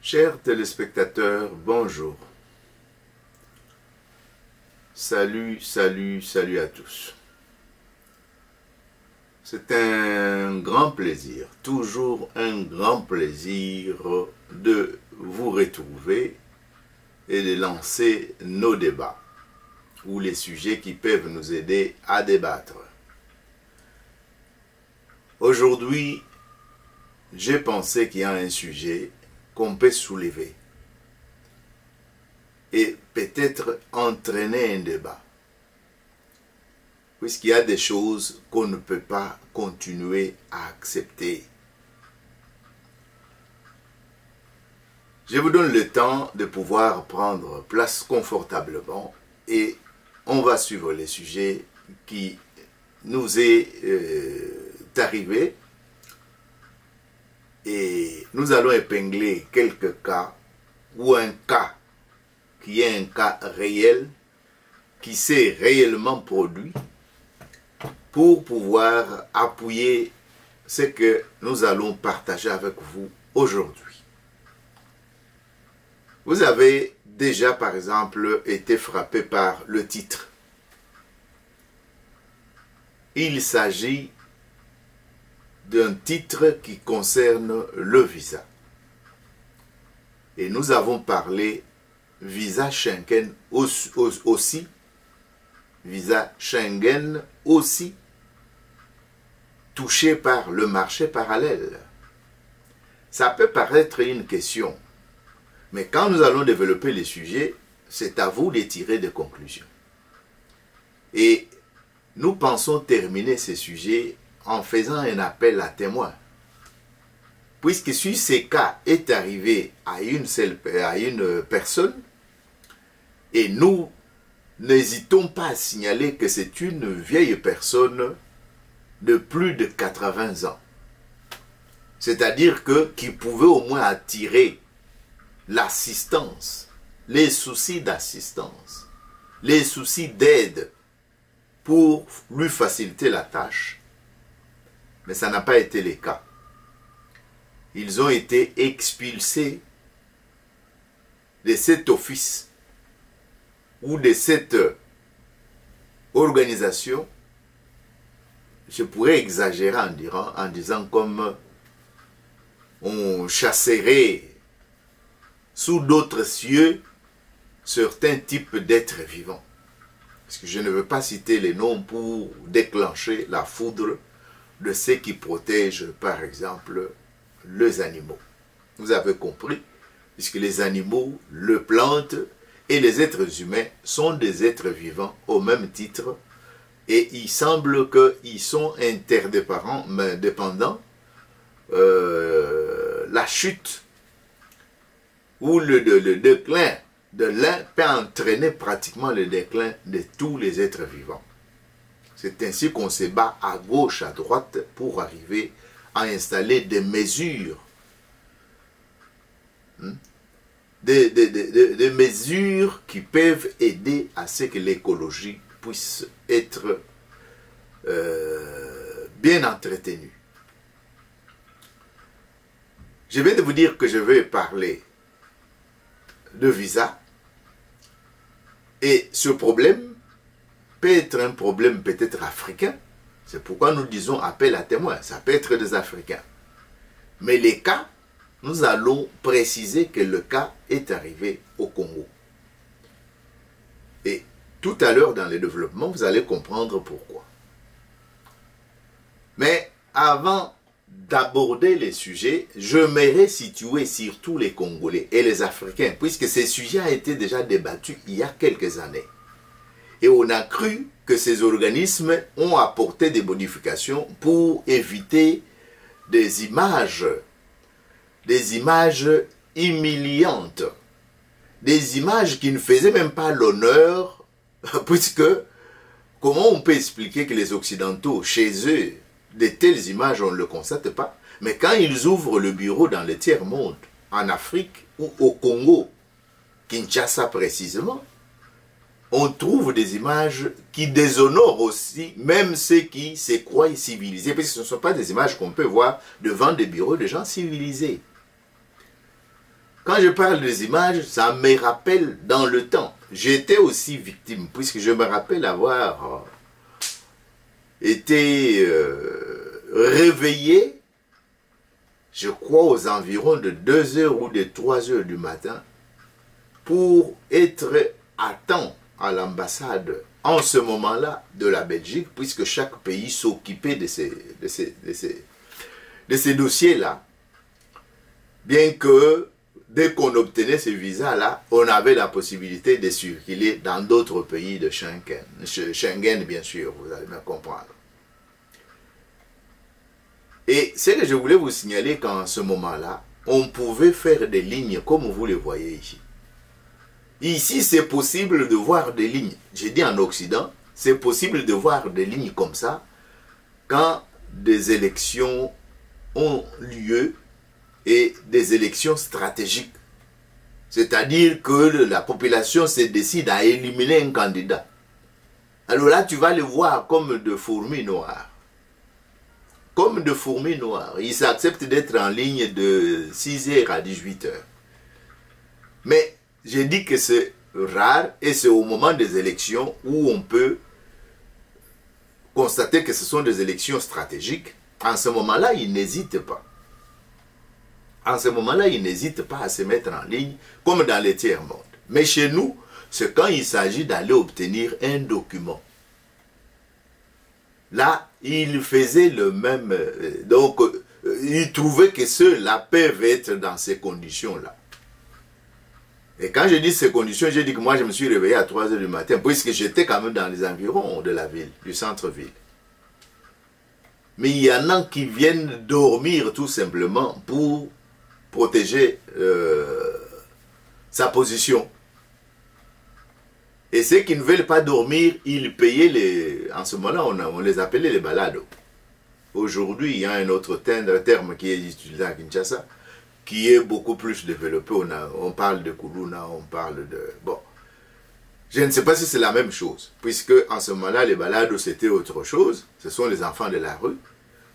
Chers téléspectateurs, bonjour. Salut à tous. C'est un grand plaisir, toujours un grand plaisir de vous retrouver et de lancer nos débats ou les sujets qui peuvent nous aider à débattre. Aujourd'hui, j'ai pensé qu'il y a un sujet qu'on peut soulever et peut-être entraîner un débat, puisqu'il y a des choses qu'on ne peut pas continuer à accepter. Je vous donne le temps de pouvoir prendre place confortablement et on va suivre les sujets qui nous est arrivé. Et nous allons épingler quelques cas, ou un cas qui est un cas réel, qui s'est réellement produit, pour pouvoir appuyer ce que nous allons partager avec vous aujourd'hui. Vous avez déjà, par exemple, été frappé par le titre. Il s'agit d'un titre qui concerne le visa. Et nous avons parlé visa Schengen aussi, visa Schengen aussi, touché par le marché parallèle. Ça peut paraître une question, mais quand nous allons développer les sujets, c'est à vous de tirer des conclusions. Et nous pensons terminer ces sujets en faisant un appel à témoins. Puisque si ce cas est arrivé à une personne, et nous n'hésitons pas à signaler que c'est une vieille personne de plus de 80 ans. C'est-à-dire qui pouvait au moins attirer l'assistance, les soucis d'assistance, les soucis d'aide pour lui faciliter la tâche. Mais ça n'a pas été le cas. Ils ont été expulsés de cet office ou de cette organisation. Je pourrais exagérer en disant comme on chasserait sous d'autres cieux certains types d'êtres vivants. Parce que je ne veux pas citer les noms pour déclencher la foudre de ceux qui protègent, par exemple, les animaux. Vous avez compris, puisque les animaux, les plantes et les êtres humains sont des êtres vivants au même titre, et il semble qu'ils sont interdépendants. La chute ou le déclin de l'un peut entraîner pratiquement le déclin de tous les êtres vivants. C'est ainsi qu'on se bat à gauche, à droite, pour arriver à installer des mesures. Des mesures qui peuvent aider à ce que l'écologie puisse être bien entretenue. Je viens de vous dire que je vais parler de visa. Et ce problème peut être un problème peut-être africain. C'est pourquoi nous disons appel à témoins. Ça peut être des Africains. Mais les cas, nous allons préciser que le cas est arrivé au Congo. Et tout à l'heure dans le développement, vous allez comprendre pourquoi. Mais avant d'aborder les sujets, j'aimerais situer surtout les Congolais et les Africains, puisque ces sujets ont été déjà débattus il y a quelques années. Et on a cru que ces organismes ont apporté des modifications pour éviter des images humiliantes, des images qui ne faisaient même pas l'honneur, puisque comment on peut expliquer que les Occidentaux, chez eux, de telles images, on ne le constate pas, mais quand ils ouvrent le bureau dans le tiers-monde, en Afrique ou au Congo, Kinshasa précisément, on trouve des images qui déshonorent aussi, même ceux qui se croient civilisés, parce que ce ne sont pas des images qu'on peut voir devant des bureaux de gens civilisés. Quand je parle des images, ça me rappelle dans le temps. J'étais aussi victime, puisque je me rappelle avoir été réveillé, je crois aux environs de 2 heures ou de 3 heures du matin, pour être à temps à l'ambassade en ce moment-là de la Belgique, puisque chaque pays s'occupait de ces dossiers-là. Bien que dès qu'on obtenait ces visas-là, on avait la possibilité de circuler dans d'autres pays de Schengen. Schengen, bien sûr, vous allez bien comprendre. Et ce que je voulais vous signaler qu'en ce moment-là, on pouvait faire des lignes comme vous les voyez ici. Ici, c'est possible de voir des lignes. J'ai dit en Occident, c'est possible de voir des lignes comme ça quand des élections ont lieu et des élections stratégiques. C'est-à-dire que la population se décide à éliminer un candidat. Alors là, tu vas le voir comme de fourmis noires. Comme de fourmis noires. Ils acceptent d'être en ligne de 6h à 18h. Mais j'ai dit que c'est rare et c'est au moment des élections où on peut constater que ce sont des élections stratégiques. En ce moment-là, ils n'hésitent pas. En ce moment-là, ils n'hésitent pas à se mettre en ligne comme dans les tiers-mondes. Mais chez nous, c'est quand il s'agit d'aller obtenir un document. Là, ils faisaient le même... donc, ils trouvaient que ceux-là peuvent être dans ces conditions-là. Et quand je dis ces conditions, je dis que moi, je me suis réveillé à 3 heures du matin, puisque j'étais quand même dans les environs de la ville, du centre-ville. Mais il y en a qui viennent dormir tout simplement pour protéger sa position. Et ceux qui ne veulent pas dormir, ils payaient les... En ce moment-là, on les appelait les balados. Aujourd'hui, il y a un autre terme qui est utilisé à Kinshasa, qui est beaucoup plus développé. On parle de Kuluna, on parle de... Bon, je ne sais pas si c'est la même chose, puisque en ce moment-là, les balados, c'était autre chose. Ce sont les enfants de la rue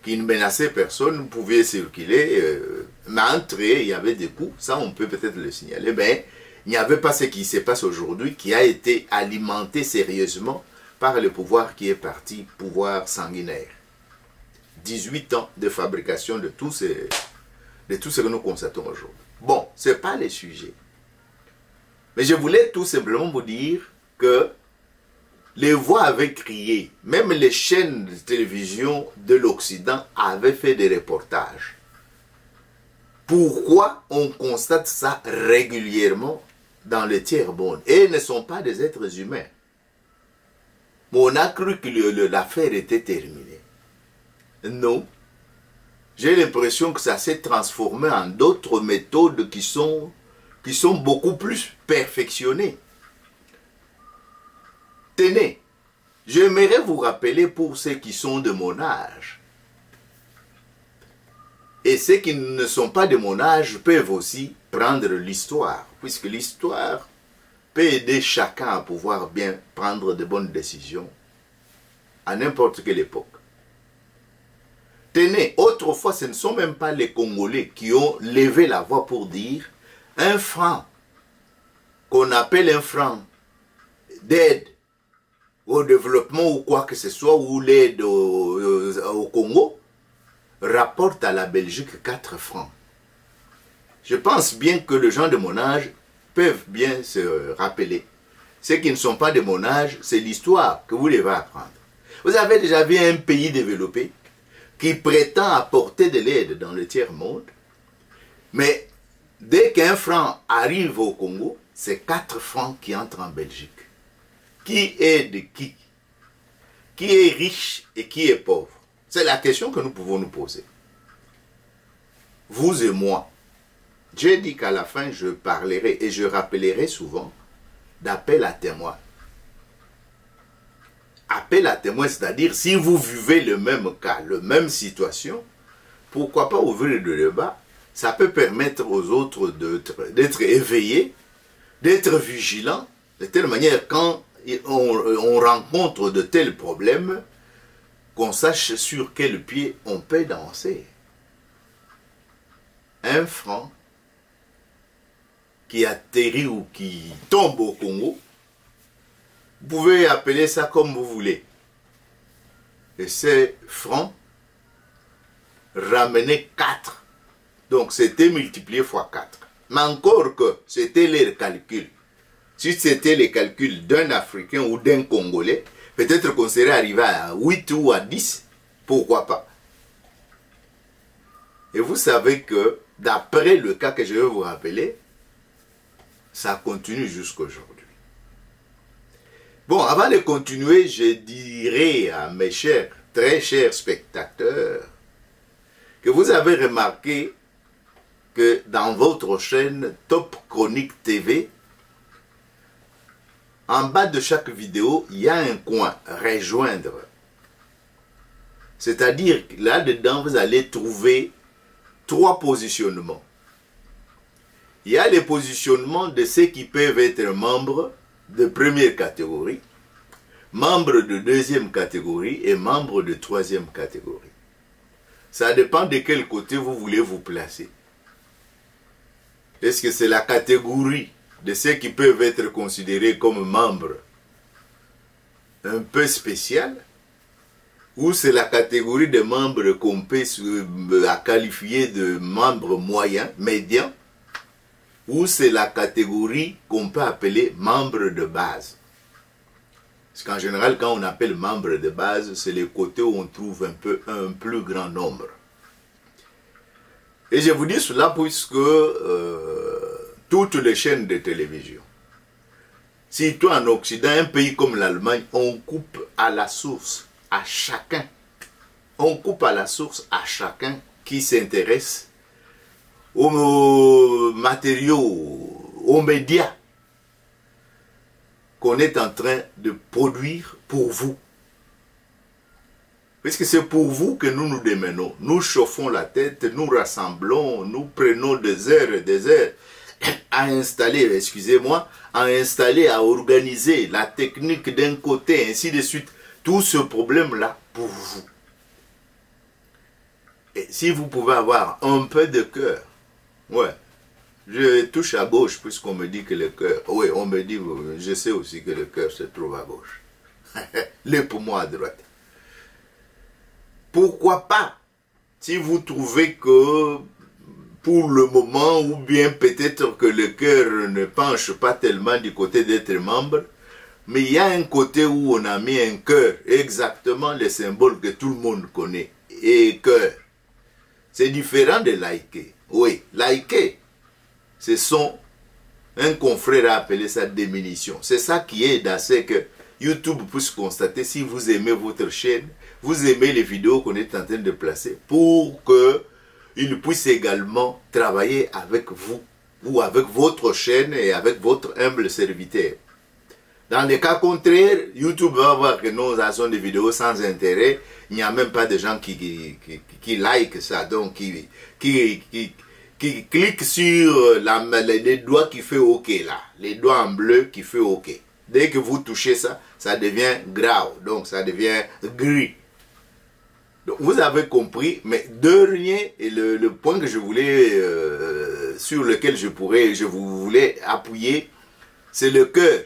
qui ne menaçaient personne, pouvaient circuler, mais entre eux, il y avait des coups, ça on peut peut-être le signaler, mais il n'y avait pas ce qui se passe aujourd'hui, qui a été alimenté sérieusement par le pouvoir qui est parti, pouvoir sanguinaire. 18 ans de fabrication de tout ce que nous constatons aujourd'hui. Bon, ce n'est pas le sujet. Mais je voulais tout simplement vous dire que les voix avaient crié. Même les chaînes de télévision de l'Occident avaient fait des reportages. Pourquoi on constate ça régulièrement dans le tiers-monde? Et ils ne sont pas des êtres humains. Mais on a cru que l'affaire était terminée. Non. J'ai l'impression que ça s'est transformé en d'autres méthodes qui sont beaucoup plus perfectionnées. Tenez, j'aimerais vous rappeler pour ceux qui sont de mon âge. Et ceux qui ne sont pas de mon âge peuvent aussi prendre l'histoire, puisque l'histoire peut aider chacun à pouvoir bien prendre de bonnes décisions à n'importe quelle époque. Tenez, autrefois, ce ne sont même pas les Congolais qui ont levé la voix pour dire un franc, qu'on appelle un franc d'aide au développement ou quoi que ce soit, ou l'aide au Congo, rapporte à la Belgique 4 francs. Je pense bien que les gens de mon âge peuvent bien se rappeler. Ceux qui ne sont pas de mon âge, c'est l'histoire que vous devez apprendre. Vous avez déjà vu un pays développé qui prétend apporter de l'aide dans le tiers-monde, mais dès qu'un franc arrive au Congo, c'est 4 francs qui entrent en Belgique. Qui aide qui? Qui est riche et qui est pauvre? C'est la question que nous pouvons nous poser. Vous et moi. J'ai dit qu'à la fin, je parlerai et je rappellerai souvent d'appel à témoins. Appel à témoins, c'est-à-dire si vous vivez le même cas, la même situation, pourquoi pas ouvrir le débat? Ça peut permettre aux autres d'être éveillés, d'être vigilants, de telle manière quand on rencontre de tels problèmes, qu'on sache sur quel pied on peut danser. 1 franc qui atterrit ou qui tombe au Congo, vous pouvez appeler ça comme vous voulez. Et ces francs ramenaient 4. Donc c'était multiplié fois 4. Mais encore que c'était les calculs. Si c'était les calculs d'un Africain ou d'un Congolais, peut-être qu'on serait arrivé à 8 ou à 10. Pourquoi pas? Et vous savez que, d'après le cas que je vais vous rappeler, ça continue jusqu'à aujourd'hui. Bon, avant de continuer, je dirais à mes chers, très chers spectateurs, que vous avez remarqué que dans votre chaîne Top Chronique TV, en bas de chaque vidéo, il y a un coin « Rejoindre ». C'est-à-dire que là-dedans, vous allez trouver 3 positionnements. Il y a les positionnements de ceux qui peuvent être membres de première catégorie, membres de deuxième catégorie et membres de troisième catégorie. Ça dépend de quel côté vous voulez vous placer. Est-ce que c'est la catégorie de ceux qui peuvent être considérés comme membres un peu spécial, ou c'est la catégorie des membres qu'on peut qualifier de membres moyens, médians, ou c'est la catégorie qu'on peut appeler membres de base. Parce qu'en général, quand on appelle membres de base, c'est les côtés où on trouve un plus grand nombre. Et je vous dis cela puisque toutes les chaînes de télévision, surtout en Occident, un pays comme l'Allemagne, on coupe à la source à chacun. On coupe à la source à chacun qui s'intéresse aux matériaux, aux médias qu'on est en train de produire pour vous. Puisque c'est pour vous que nous nous démenons. Nous chauffons la tête, nous rassemblons, nous prenons des heures et des heures à installer, excusez-moi, à installer, à organiser la technique d'un côté, ainsi de suite. Tout ce problème-là pour vous. Et si vous pouvez avoir un peu de cœur, ouais, je touche à gauche puisqu'on me dit que le cœur, oui, on me dit, je sais aussi que le cœur se trouve à gauche. Les poumons à droite. Pourquoi pas, si vous trouvez que pour le moment, ou bien peut-être que le cœur ne penche pas tellement du côté d'être membre, mais il y a un côté où on a mis un cœur, exactement le symbole que tout le monde connaît, et cœur. C'est différent de liker. Oui, liker, ce sont, un confrère a appelé ça diminution. C'est ça qui aide à ce que YouTube puisse constater si vous aimez votre chaîne, vous aimez les vidéos qu'on est en train de placer, pour qu'il puisse également travailler avec vous, ou avec votre chaîne et avec votre humble serviteur. Dans les cas contraires, YouTube va voir que nous avons des vidéos sans intérêt. Il n'y a même pas de gens qui like ça. Donc, qui cliquent sur les doigts qui fait OK là. Les doigts en bleu qui fait OK. Dès que vous touchez ça, ça devient grau. Donc, ça devient gris. Donc, vous avez compris. Mais de rien, et le point que je voulais, sur lequel je vous voulais appuyer, c'est le cœur.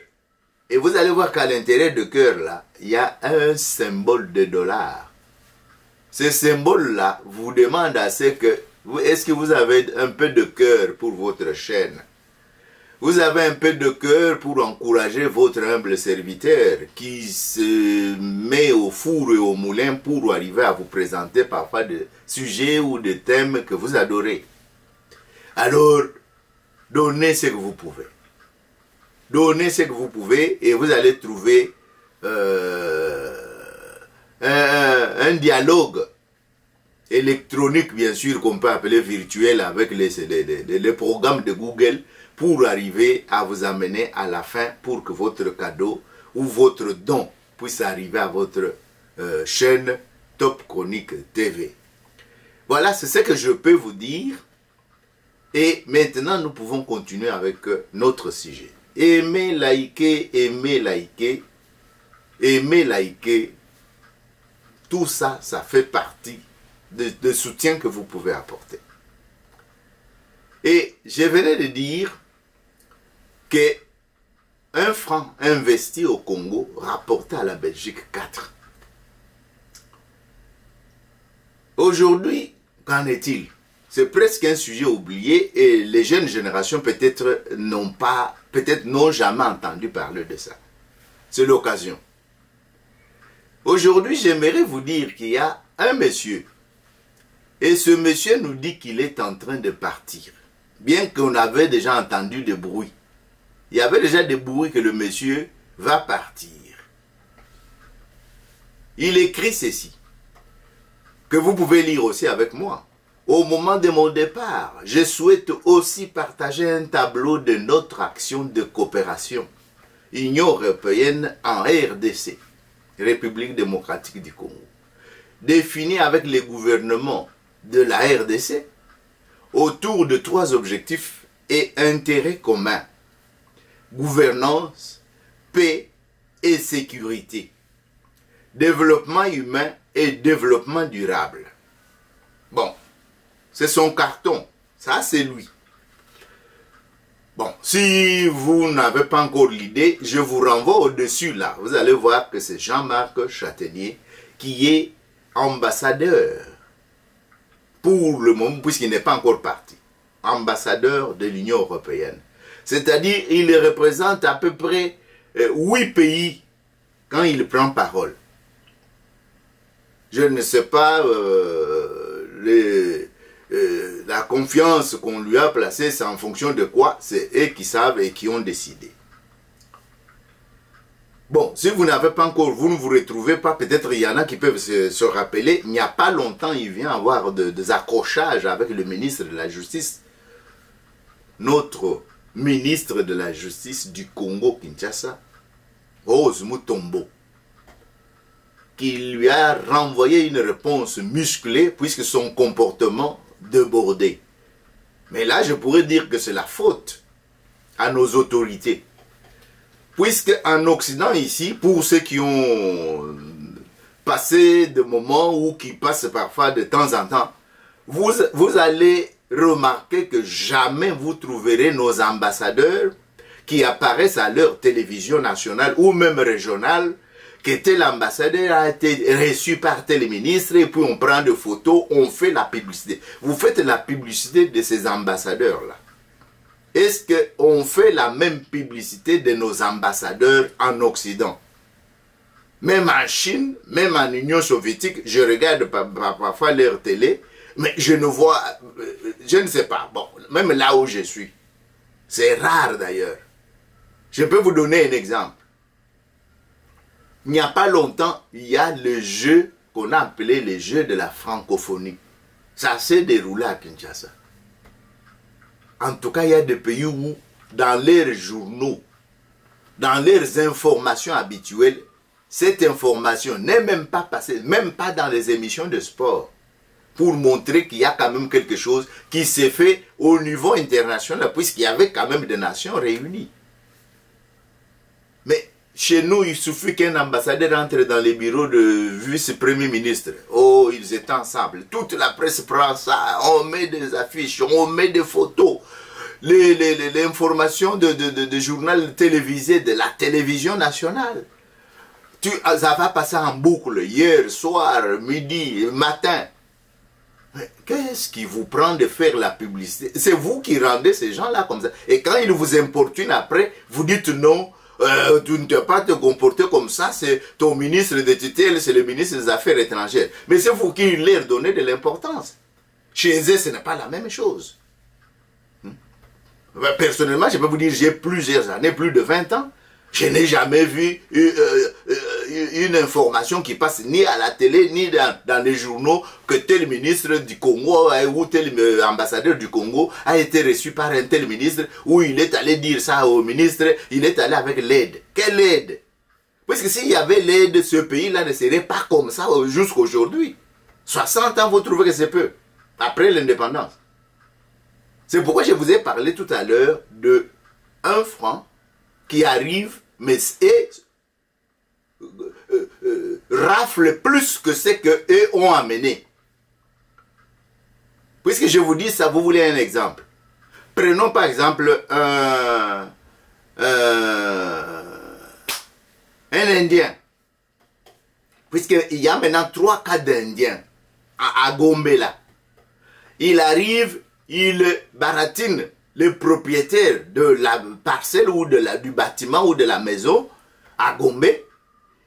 Et vous allez voir qu'à l'intérieur du cœur, là, il y a un symbole de dollar. Ce symbole-là vous demande à ce que, est-ce que vous avez un peu de cœur pour votre chaîne? Vous avez un peu de cœur pour encourager votre humble serviteur qui se met au four et au moulin pour arriver à vous présenter parfois des sujets ou des thèmes que vous adorez. Alors, donnez ce que vous pouvez. Donnez ce que vous pouvez et vous allez trouver un dialogue électronique, bien sûr, qu'on peut appeler virtuel avec les programmes de Google pour arriver à vous amener à la fin pour que votre cadeau ou votre don puisse arriver à votre chaîne Top Chronique TV. Voilà, c'est ce que je peux vous dire. Et maintenant, nous pouvons continuer avec notre sujet. Aimez, liker, aimer, liker, aimer, liker, tout ça, ça fait partie de soutien que vous pouvez apporter. Et je venais de dire que un franc investi au Congo rapportait à la Belgique 4. Aujourd'hui, qu'en est-il? C'est presque un sujet oublié et les jeunes générations peut-être n'ont jamais entendu parler de ça. C'est l'occasion. Aujourd'hui, j'aimerais vous dire qu'il y a un monsieur et ce monsieur nous dit qu'il est en train de partir. Bien qu'on avait déjà entendu des bruits. Il y avait déjà des bruits que le monsieur va partir. Il écrit ceci, que vous pouvez lire aussi avec moi. Au moment de mon départ, je souhaite aussi partager un tableau de notre action de coopération Union européenne en RDC, République démocratique du Congo, définie avec les gouvernements de la RDC autour de 3 objectifs et intérêts communs: gouvernance, paix et sécurité, développement humain et développement durable. Bon, c'est son carton, ça c'est lui. Bon, si vous n'avez pas encore l'idée, je vous renvoie au-dessus là. Vous allez voir que c'est Jean-Marc Châtaignier qui est ambassadeur pour le moment, puisqu'il n'est pas encore parti. Ambassadeur de l'Union européenne. C'est-à-dire, il représente à peu près 8 pays quand il prend parole. Je ne sais pas la confiance qu'on lui a placée, c'est en fonction de quoi, c'est eux qui savent et qui ont décidé. Bon, si vous n'avez pas encore, vous ne vous retrouvez pas, peut-être il y en a qui peuvent se rappeler, il n'y a pas longtemps, il vient avoir des accrochages avec le ministre de la Justice, notre ministre de la Justice du Congo, Kinshasa, Rose Mutombo, qui lui a renvoyé une réponse musclée puisque son comportement débordait. Mais là, je pourrais dire que c'est la faute à nos autorités. Puisque en Occident ici, pour ceux qui ont passé des moments ou qui passent parfois de temps en temps, vous allez remarquer que jamais vous trouverez nos ambassadeurs qui apparaissent à leur télévision nationale ou même régionale, que tel ambassadeur a été reçu par tel ministre et puis on prend des photos, on fait la publicité. Vous faites la publicité de ces ambassadeurs-là. Est-ce qu'on fait la même publicité de nos ambassadeurs en Occident? Même en Chine, même en Union soviétique, je regarde parfois leur télé, mais je ne vois, je ne sais pas, bon, même là où je suis, c'est rare d'ailleurs. Je peux vous donner un exemple. Il n'y a pas longtemps, il y a le jeu qu'on a appelé le jeu de la francophonie. Ça s'est déroulé à Kinshasa. En tout cas, il y a des pays où, dans leurs journaux, dans leurs informations habituelles, cette information n'est même pas passée, même pas dans les émissions de sport, pour montrer qu'il y a quand même quelque chose qui s'est fait au niveau international, puisqu'il y avait quand même des nations réunies. Mais chez nous, il suffit qu'un ambassadeur entre dans les bureaux de vice-premier ministre. Oh, ils étaient ensemble. Toute la presse prend ça. On met des affiches, on met des photos. L'information de journal télévisé, de la télévision nationale. Ça va passer en boucle hier, soir, midi, matin. Qu'est-ce qui vous prend de faire la publicité? C'est vous qui rendez ces gens-là comme ça. Et quand ils vous importunent après, vous dites non. Tu ne dois pas te comporter comme ça, c'est ton ministre de tutelle, c'est le ministre des Affaires étrangères. Mais c'est vous qui leur donnez de l'importance. Chez eux, ce n'est pas la même chose. Personnellement, je peux vous dire, j'ai plusieurs années, plus de 20 ans, je n'ai jamais vu une information qui passe ni à la télé, ni dans les journaux, que tel ministre du Congo ou tel ambassadeur du Congo a été reçu par un tel ministre, ou il est allé dire ça au ministre, il est allé avec l'aide. Quelle aide? Parce que s'il y avait l'aide, ce pays-là ne serait pas comme ça jusqu'à aujourd'hui. 60 ans, vous trouvez que c'est peu, après l'indépendance. C'est pourquoi je vous ai parlé tout à l'heure de 1 franc qui arrive, mais rafle plus que ce qu'eux ont amené. Puisque je vous dis ça, vous voulez un exemple. Prenons par exemple un un Indien, puisqu'il y a maintenant 3 cas d'Indiens à Gombe là. Il arrive, il baratine le propriétaire de la parcelle ou du bâtiment ou de la maison à Gombe.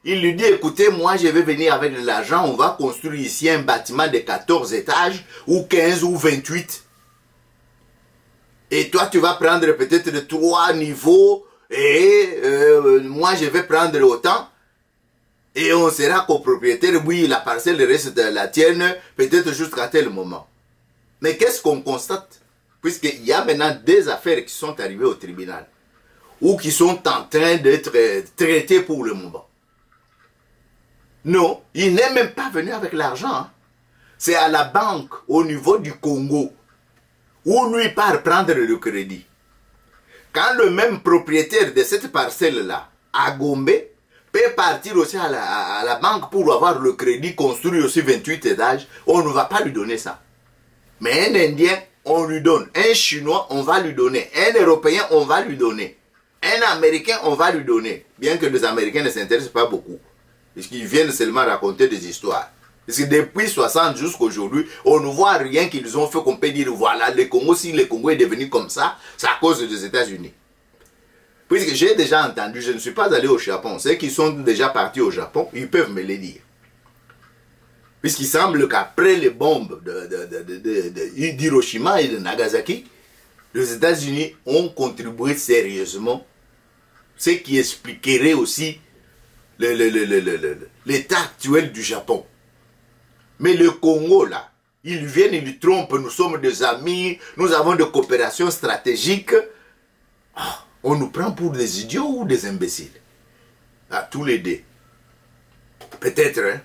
Il lui dit, écoutez, moi je vais venir avec de l'argent, on va construire ici un bâtiment de 14 étages, ou 15 ou 28. Et toi tu vas prendre peut-être de 3 niveaux, et moi je vais prendre autant. Et on sera copropriétaire, oui, la parcelle reste de la tienne, peut-être jusqu'à tel moment. Mais qu'est-ce qu'on constate? Puisqu'il y a maintenant des affaires qui sont arrivées au tribunal, ou qui sont en train d'être traitées pour le moment. Non, il n'est même pas venu avec l'argent. Hein. C'est à la banque, au niveau du Congo, où lui part prendre le crédit. Quand le même propriétaire de cette parcelle-là, à Gombe, peut partir aussi à la banque pour avoir le crédit, construit aussi 28 étages, on ne va pas lui donner ça. Mais un Indien, on lui donne. Un Chinois, on va lui donner. Un Européen, on va lui donner. Un Américain, on va lui donner. Bien que les Américains ne s'intéressent pas beaucoup. Parce qu'ils viennent seulement raconter des histoires. Parce que depuis 60 jusqu'à aujourd'hui, on ne voit rien qu'ils ont fait qu'on peut dire, voilà, le Congo, si le Congo est devenu comme ça, c'est à cause des États-Unis. Puisque j'ai déjà entendu, je ne suis pas allé au Japon. Ceux qui sont déjà partis au Japon, ils peuvent me le dire. Puisqu'il semble qu'après les bombes d'Hiroshima et de Nagasaki, les États-Unis ont contribué sérieusement, ce qui expliquerait aussi l'état actuel du Japon. Mais le Congo, là, ils viennent, ils trompent, nous sommes des amis, nous avons des coopérations stratégiques. Ah, on nous prend pour des idiots ou des imbéciles? Ah, tous les deux. Peut-être, hein?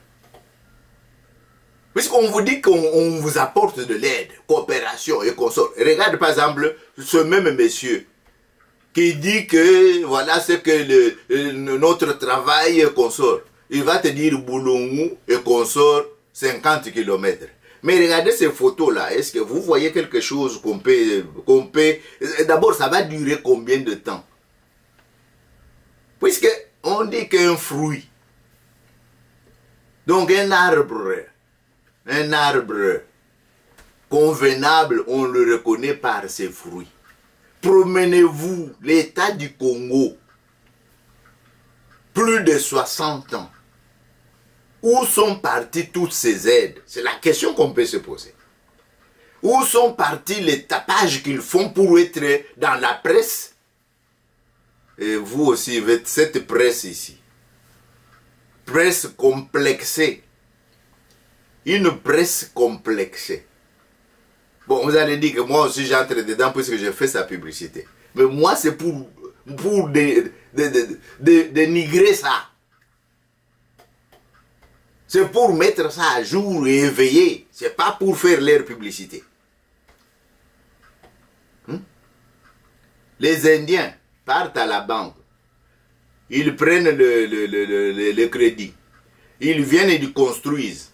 Puisqu'on vous dit qu'on vous apporte de l'aide, coopération et consort. Regarde par exemple ce même monsieur qui dit que voilà ce que notre travail consort. Il va te dire Boulongou et consort 50 km. Mais regardez ces photos-là. Est-ce que vous voyez quelque chose qu'on peut... D'abord, ça va durer combien de temps? Puisque on dit qu'un fruit, donc un arbre convenable, on le reconnaît par ses fruits. Promenez-vous l'état du Congo, plus de 60 ans. Où sont parties toutes ces aides? C'est la question qu'on peut se poser. Où sont partis les tapages qu'ils font pour être dans la presse? Et vous aussi, cette presse ici. Presse complexée. Une presse complexée. Bon, vous allez dire que moi aussi j'entre dedans puisque je fais sa publicité. Mais moi c'est pour dénigrer ça. C'est pour mettre ça à jour et éveiller. C'est pas pour faire leur publicité. Les Indiens partent à la banque. Ils prennent le crédit. Ils viennent et ils construisent.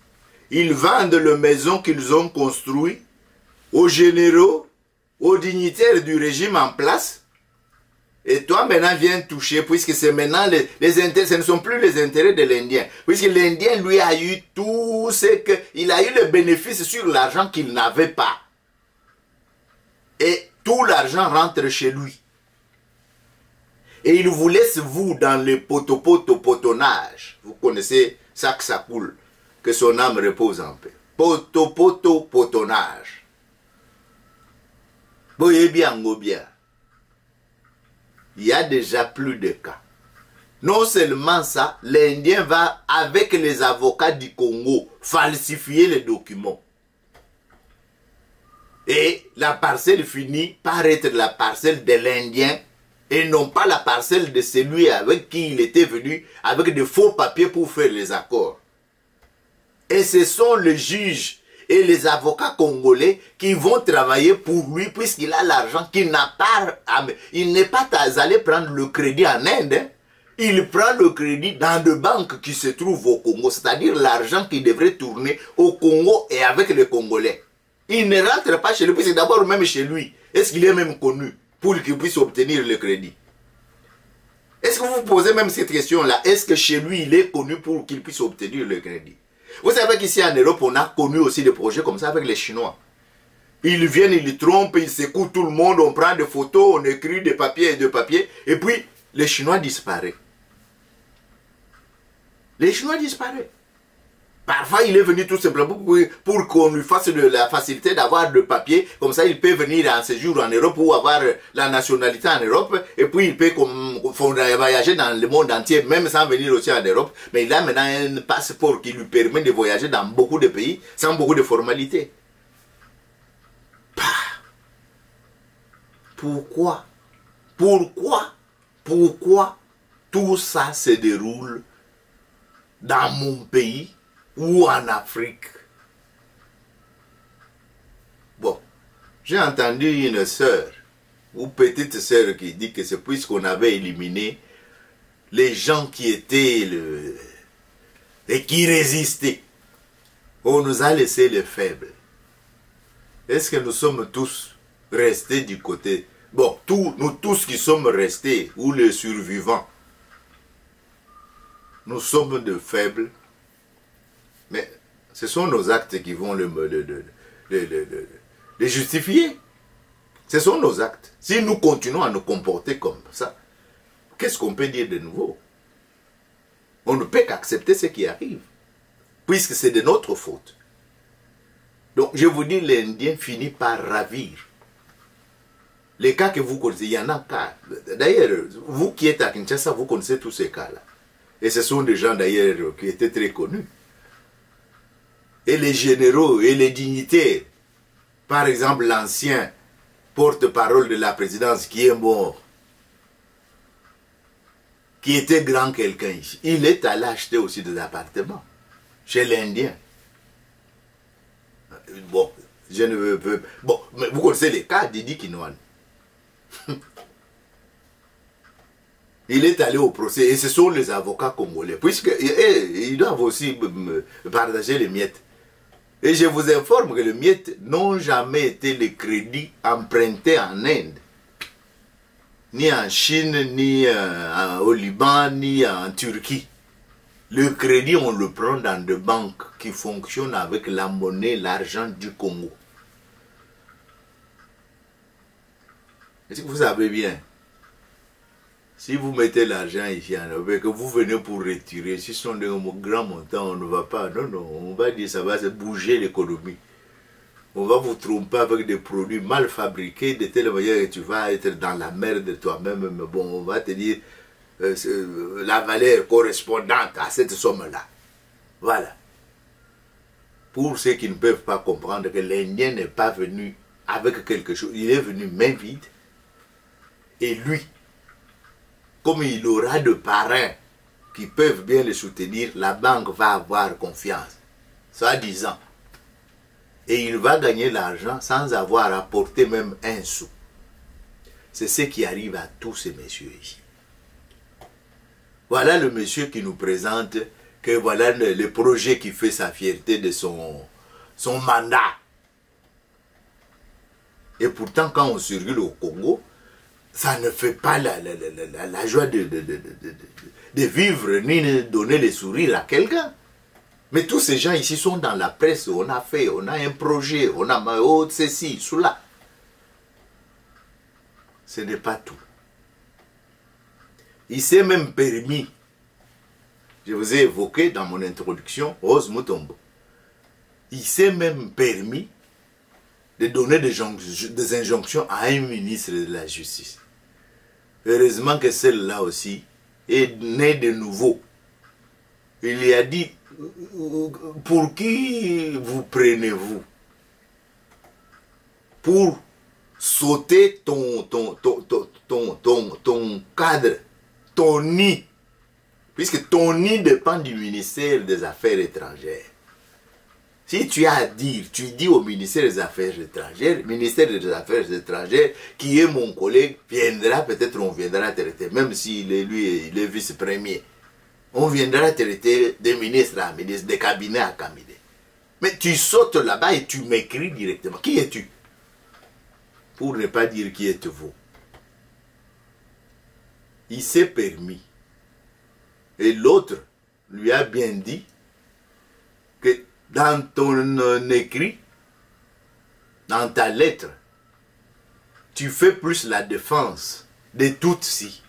Ils vendent les maisons qu'ils ont construites aux généraux, aux dignitaires du régime en place. Et toi maintenant viens toucher, puisque c'est maintenant les intérêts, ce ne sont plus les intérêts de l'Indien. Puisque l'Indien lui a eu tout ce que, il a eu le bénéfice sur l'argent qu'il n'avait pas. Et tout l'argent rentre chez lui. Et il vous laisse vous dans le potonnage. Vous connaissez ça que ça coule. Que son âme repose en paix. Potonnage. Boyez bien, bien. Il y a déjà plus de cas. Non seulement ça, l'Indien va, avec les avocats du Congo, falsifier les documents. Et la parcelle finit par être la parcelle de l'Indien et non pas la parcelle de celui avec qui il était venu avec de faux papiers pour faire les accords. Et ce sont les juges et les avocats congolais qui vont travailler pour lui puisqu'il a l'argent qu'il n'a pas... Il n'est pas allé prendre le crédit en Inde. Hein. Il prend le crédit dans des banques qui se trouvent au Congo. C'est-à-dire l'argent qui devrait tourner au Congo et avec les Congolais. Il ne rentre pas chez lui puisque d'abord même chez lui, est-ce qu'il est même connu pour qu'il puisse obtenir le crédit? Est-ce que vous vous posez même cette question-là? Est-ce que chez lui, il est connu pour qu'il puisse obtenir le crédit? Vous savez qu'ici en Europe, on a connu aussi des projets comme ça avec les Chinois. Ils viennent, ils trompent, ils secouent tout le monde, on prend des photos, on écrit des papiers et des papiers, et puis les Chinois disparaissent. Les Chinois disparaissent. Parfois, il est venu tout simplement pour qu'on lui fasse de la facilité d'avoir de papiers. Comme ça, il peut venir en séjour en Europe ou avoir la nationalité en Europe. Et puis, il peut voyager dans le monde entier, même sans venir aussi en Europe. Mais il a maintenant un passeport qui lui permet de voyager dans beaucoup de pays sans beaucoup de formalités. Pourquoi tout ça se déroule dans mon pays ou en Afrique? Bon, j'ai entendu une sœur ou petite sœur qui dit que c'est puisqu'on avait éliminé les gens qui étaient et qui résistaient, on nous a laissé les faibles. Est-ce que nous sommes tous restés du côté? Bon, nous tous qui sommes restés, ou les survivants, nous sommes de faibles, mais ce sont nos actes qui vont les justifier. Ce sont nos actes. Si nous continuons à nous comporter comme ça, qu'est-ce qu'on peut dire de nouveau? On ne peut qu'accepter ce qui arrive, puisque c'est de notre faute. Donc, je vous dis, l'Indien finit par ravir. Les cas que vous connaissez, il y en a pas. D'ailleurs, vous qui êtes à Kinshasa, vous connaissez tous ces cas-là. Et ce sont des gens d'ailleurs qui étaient très connus. Et les généraux et les dignitaires, par exemple l'ancien porte-parole de la présidence qui est mort, qui était grand quelqu'un ici, il est allé acheter aussi des appartements chez l'Indien. Bon, je ne veux... Bon, mais vous connaissez les cas d'Idi Kinouane. Il est allé au procès et ce sont les avocats congolais, puisqu'ils doivent aussi partager les miettes. Et je vous informe que les miettes n'ont jamais été les crédits empruntés en Inde, ni en Chine, ni au Liban, ni en Turquie. Le crédit, on le prend dans des banques qui fonctionnent avec la monnaie, l'argent du Congo. Est-ce que vous savez bien? Si vous mettez l'argent ici en Europe et que vous venez pour retirer, si ce sont des grands montants, on ne va pas. Non, non, on va dire que ça va se bouger l'économie. On va vous tromper avec des produits mal fabriqués de telle manière que tu vas être dans la merde toi-même. Mais bon, on va te dire la valeur correspondante à cette somme-là. Voilà. Pour ceux qui ne peuvent pas comprendre que l'Indien n'est pas venu avec quelque chose, il est venu main vide. Et lui, comme il aura de parrains qui peuvent bien le soutenir, la banque va avoir confiance, soi-disant. Et il va gagner l'argent sans avoir apporté même un sou. C'est ce qui arrive à tous ces messieurs ici. Voilà le monsieur qui nous présente que voilà le projet qui fait sa fierté de son mandat. Et pourtant, quand on circule au Congo, ça ne fait pas la joie de vivre ni de donner les sourires à quelqu'un. Mais tous ces gens ici sont dans la presse, on a un projet, on a ceci, cela. Ce n'est pas tout. Il s'est même permis, je vous ai évoqué dans mon introduction, Rose Mutombo, il s'est même permis de donner des injonctions à un ministre de la Justice. Heureusement que celle-là aussi est née de nouveau. Il lui a dit, pour qui vous prenez-vous? Pour sauter ton cadre, ton nid, puisque ton nid dépend du ministère des Affaires étrangères. Si tu as à dire, tu dis au ministère des Affaires étrangères, qui est mon collègue, viendra, peut-être on viendra traiter, même s'il est lui, il est vice-premier. On viendra traiter des ministres à ministre, des cabinets à cabinet. Mais tu sautes là-bas et tu m'écris directement. Qui es-tu? Pour ne pas dire qui êtes-vous. il s'est permis. Et l'autre lui a bien dit que dans ton écrit, dans ta lettre, tu fais plus la défense des Tutsis.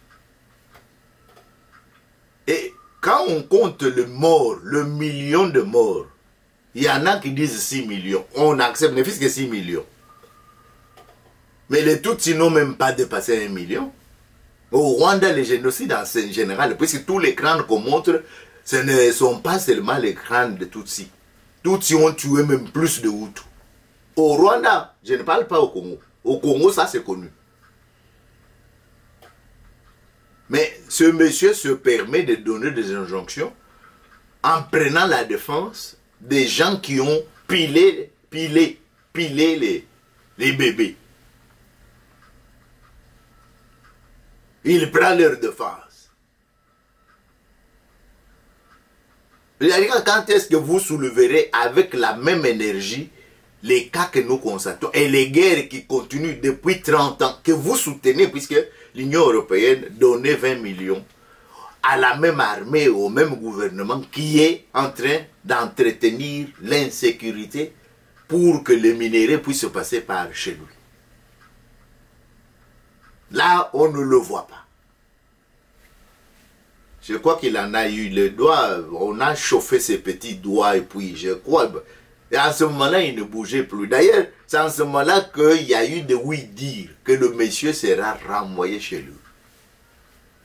Et quand on compte le mort, le million de morts, il y en a qui disent 6 millions. On accepte ne fût-ce que 6 millions. Mais les Tutsis n'ont même pas dépassé 1 million. Au Rwanda, les génocides en général, puisque tous les crânes qu'on montre, ce ne sont pas seulement les crânes de Tutsis. Tutsis ont tué même plus de Hutus. Au Rwanda, je ne parle pas au Congo. Au Congo, ça c'est connu. Mais ce monsieur se permet de donner des injonctions en prenant la défense des gens qui ont pilé les bébés. Il prend leur défense. Quand est-ce que vous souleverez avec la même énergie les cas que nous constatons et les guerres qui continuent depuis 30 ans, que vous soutenez, puisque l'Union européenne donnait 20 millions à la même armée, au même gouvernement qui est en train d'entretenir l'insécurité pour que les minéraux puissent passer par chez lui. Là, on ne le voit pas. Je crois qu'il en a eu les doigts, on a chauffé ses petits doigts et puis je crois... Et en ce moment-là, il ne bougeait plus. D'ailleurs, c'est en ce moment-là qu'il y a eu de oui-dire que le monsieur sera renvoyé chez lui.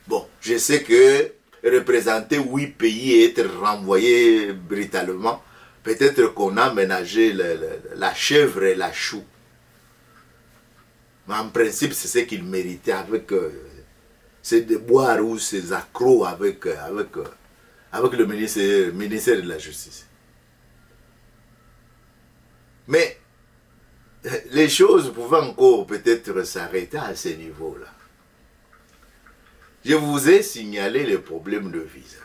Bon, je sais que représenter 8 pays et être renvoyé brutalement, peut-être qu'on a ménagé la chèvre et la chou. Mais en principe, c'est ce qu'il méritait avec ses déboires ou ses accros avec le ministère de la Justice. Mais les choses pouvaient encore peut-être s'arrêter à ce niveau-là. Je vous ai signalé les problèmes de visa.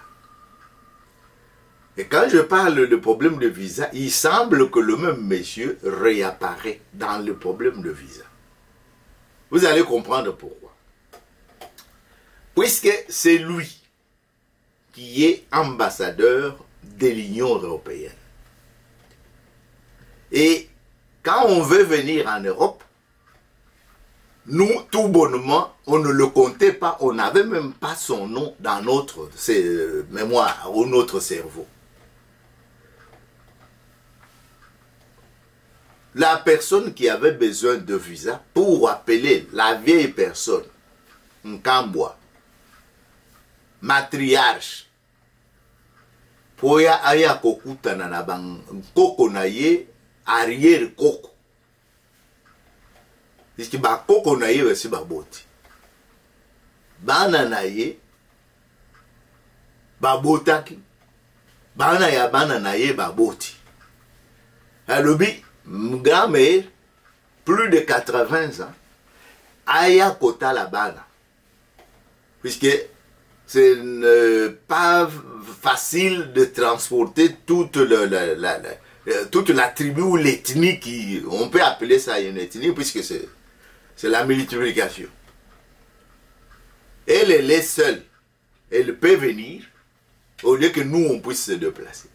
Et quand je parle de problème de visa, il semble que le même monsieur réapparaît dans le problème de visa. Vous allez comprendre pourquoi. Puisque c'est lui qui est ambassadeur de l'Union européenne. Et quand on veut venir en Europe, nous, tout bonnement, on ne le comptait pas, on n'avait même pas son nom dans notre mémoire ou notre cerveau. La personne qui avait besoin de visa pour appeler la vieille personne, Nkambwa, matriarche, pour ya aya kokutana na bang koko na ye arrière koko. Puisque ba koko na ye wesi ba boti. Bana na ye ba botaki. Bana ya bana na ye ba boti. Alobi grand-mère, plus de 80 ans, aya kota la bana. Puisque c'est pas facile de transporter toute la tribu ou l'ethnie qui... On peut appeler ça une ethnie puisque c'est la multiplication. Elle est seule. Elle peut venir au lieu que nous, on puisse se déplacer.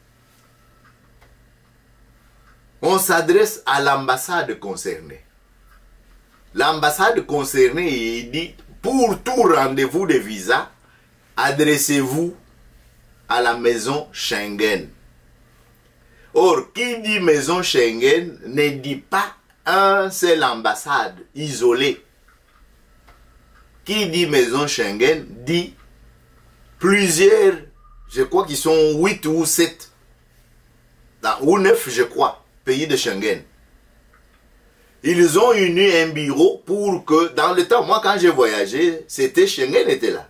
On s'adresse à l'ambassade concernée. L'ambassade concernée, il dit, pour tout rendez-vous de visa, adressez-vous à la maison Schengen. Or, qui dit maison Schengen ne dit pas un seul ambassade isolée. Qui dit maison Schengen dit plusieurs, je crois qu'ils sont 8 ou 7, ou 9 je crois, pays de Schengen. Ils ont uni un bureau pour que, dans le temps, moi quand j'ai voyagé, c'était Schengen était là.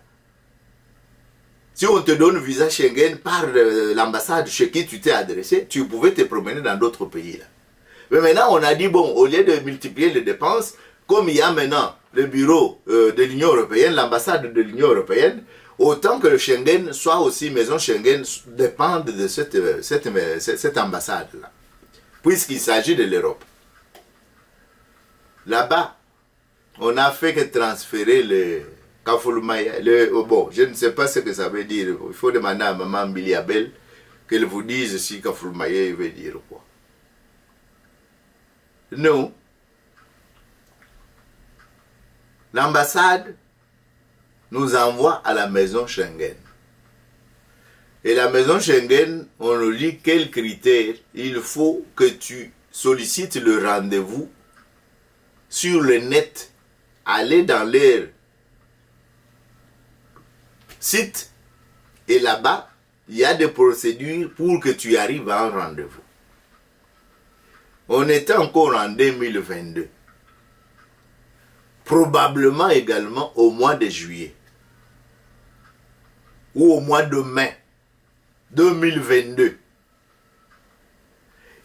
Si on te donne visa Schengen par l'ambassade chez qui tu t'es adressé, tu pouvais te promener dans d'autres pays là. Mais maintenant, on a dit, bon, au lieu de multiplier les dépenses, comme il y a maintenant le bureau de l'Union européenne, l'ambassade de l'Union européenne, autant que le Schengen soit aussi maison Schengen dépendent de cette ambassade-là, puisqu'il s'agit de l'Europe. Là-bas, on n'a fait que transférer Kafulumaya, bon, je ne sais pas ce que ça veut dire. Il faut demander à maman Billy Abel qu'elle vous dise si Kafulumaya veut dire quoi. Non. L'ambassade nous envoie à la maison Schengen. Et la maison Schengen, on nous dit quels critères il faut que tu sollicites le rendez-vous sur le net. Aller dans leur site et là-bas, il y a des procédures pour que tu arrives à un rendez-vous. On était encore en 2022. Probablement également au mois de juillet ou au mois de mai 2022.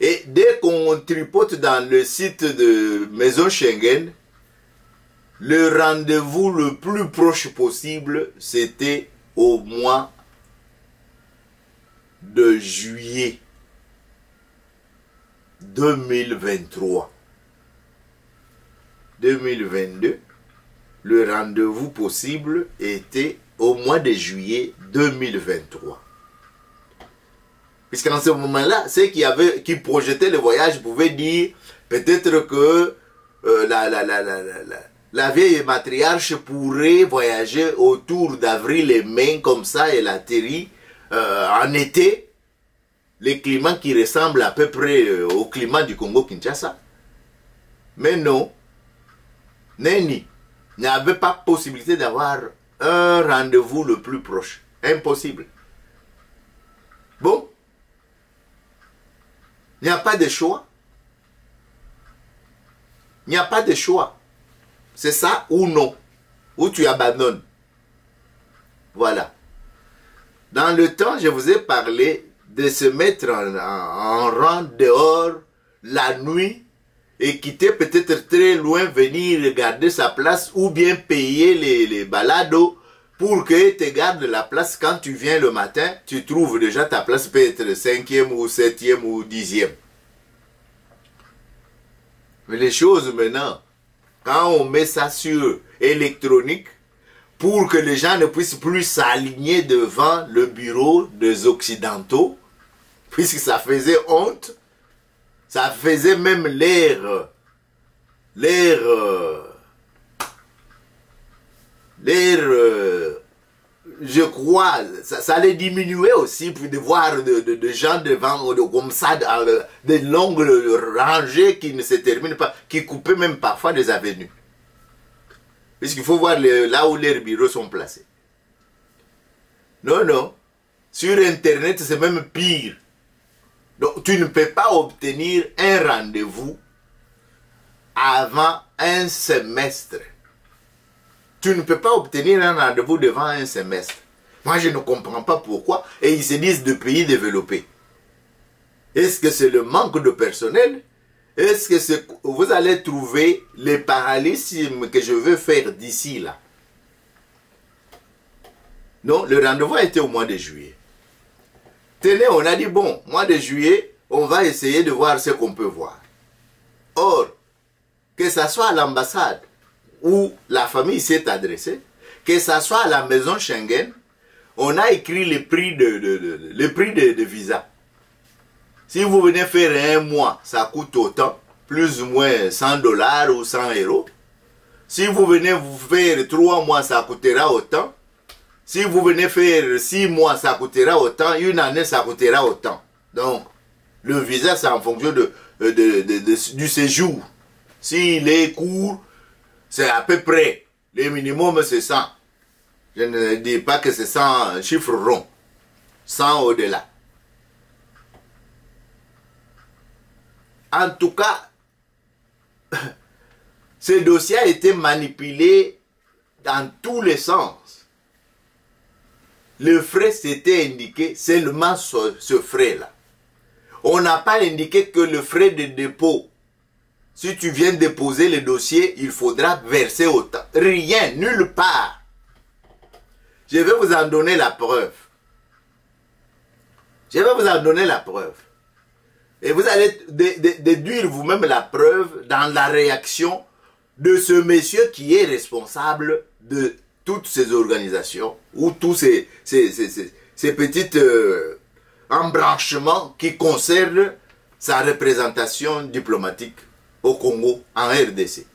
Et dès qu'on tripote dans le site de Maison Schengen, le rendez-vous le plus proche possible, c'était au mois de juillet 2023. 2022, le rendez-vous possible était au mois de juillet 2023. Puisqu'en ce moment-là, ceux qui projetaient le voyage pouvaient dire peut-être que la vieille matriarche pourrait voyager autour d'avril et mai, comme ça, elle atterrit en été, les climats qui ressemblent à peu près au climat du Congo-Kinshasa. Mais non, il n'y avait pas possibilité d'avoir un rendez-vous le plus proche. Impossible. Bon, il n'y a pas de choix. Il n'y a pas de choix. C'est ça ou non. Ou tu abandonnes. Voilà. Dans le temps, je vous ai parlé de se mettre en rang dehors la nuit et quitter peut-être très loin, venir regarder sa place ou bien payer les balados pour que tu gardes la place. Quand tu viens le matin, tu trouves déjà ta place peut-être 5e ou 7e ou 10e. Mais les choses maintenant, quand on met ça sur électronique, pour que les gens ne puissent plus s'aligner devant le bureau des Occidentaux, puisque ça faisait honte, ça faisait même je crois, ça les diminuait aussi pour de voir de gens devant, comme ça, des longues rangées qui ne se terminent pas, qui coupaient même parfois des avenues. Puisqu'il faut voir là où leurs bureaux sont placés. Non, non. Sur Internet, c'est même pire. Donc, tu ne peux pas obtenir un rendez-vous avant un semestre. Tu ne peux pas obtenir un rendez-vous devant un semestre. Moi, je ne comprends pas pourquoi. Et ils se disent de pays développés. Est-ce que c'est le manque de personnel? Est-ce que vous allez trouver les paralysmes que je veux faire d'ici là? Non, le rendez-vous a été au mois de juillet. Tenez, on a dit, bon, mois de juillet, on va essayer de voir ce qu'on peut voir. Or, que ce soit à l'ambassade où la famille s'est adressée, que ce soit à la maison Schengen, on a écrit le prix de visa. Si vous venez faire un mois, ça coûte autant, plus ou moins 100 $ ou 100 €. Si vous venez vous faire 3 mois, ça coûtera autant. Si vous venez faire 6 mois, ça coûtera autant. Une année, ça coûtera autant. Donc, le visa, c'est en fonction du séjour. S'il est court, c'est à peu près. Le minimum, c'est 100. Je ne dis pas que c'est 100 chiffres ronds. 100 au-delà. En tout cas, ce dossier a été manipulé dans tous les sens. Le frais s'était indiqué seulement ce frais-là. On n'a pas indiqué que le frais de dépôt, si tu viens déposer le dossier, il faudra verser autant. Rien, nulle part. Je vais vous en donner la preuve. Je vais vous en donner la preuve. Et vous allez déduire vous-même la preuve dans la réaction de ce monsieur qui est responsable de toutes ces organisations ou tous ces petits embranchements qui concernent sa représentation diplomatique au Congo, en RDC.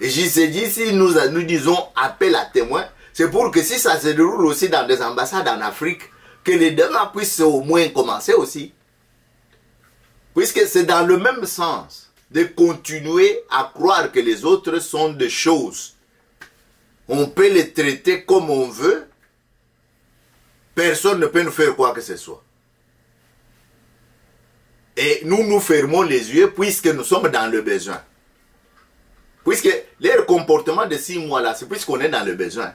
Et je s'est dit, si nous disons appel à témoins, c'est pour que si ça se déroule aussi dans des ambassades en Afrique, que les débats puissent au moins commencer aussi. Puisque c'est dans le même sens de continuer à croire que les autres sont des choses. On peut les traiter comme on veut. Personne ne peut nous faire quoi que ce soit. Et nous fermons les yeux puisque nous sommes dans le besoin. Puisque leur comportement de 6 mois là, c'est puisqu'on est dans le besoin.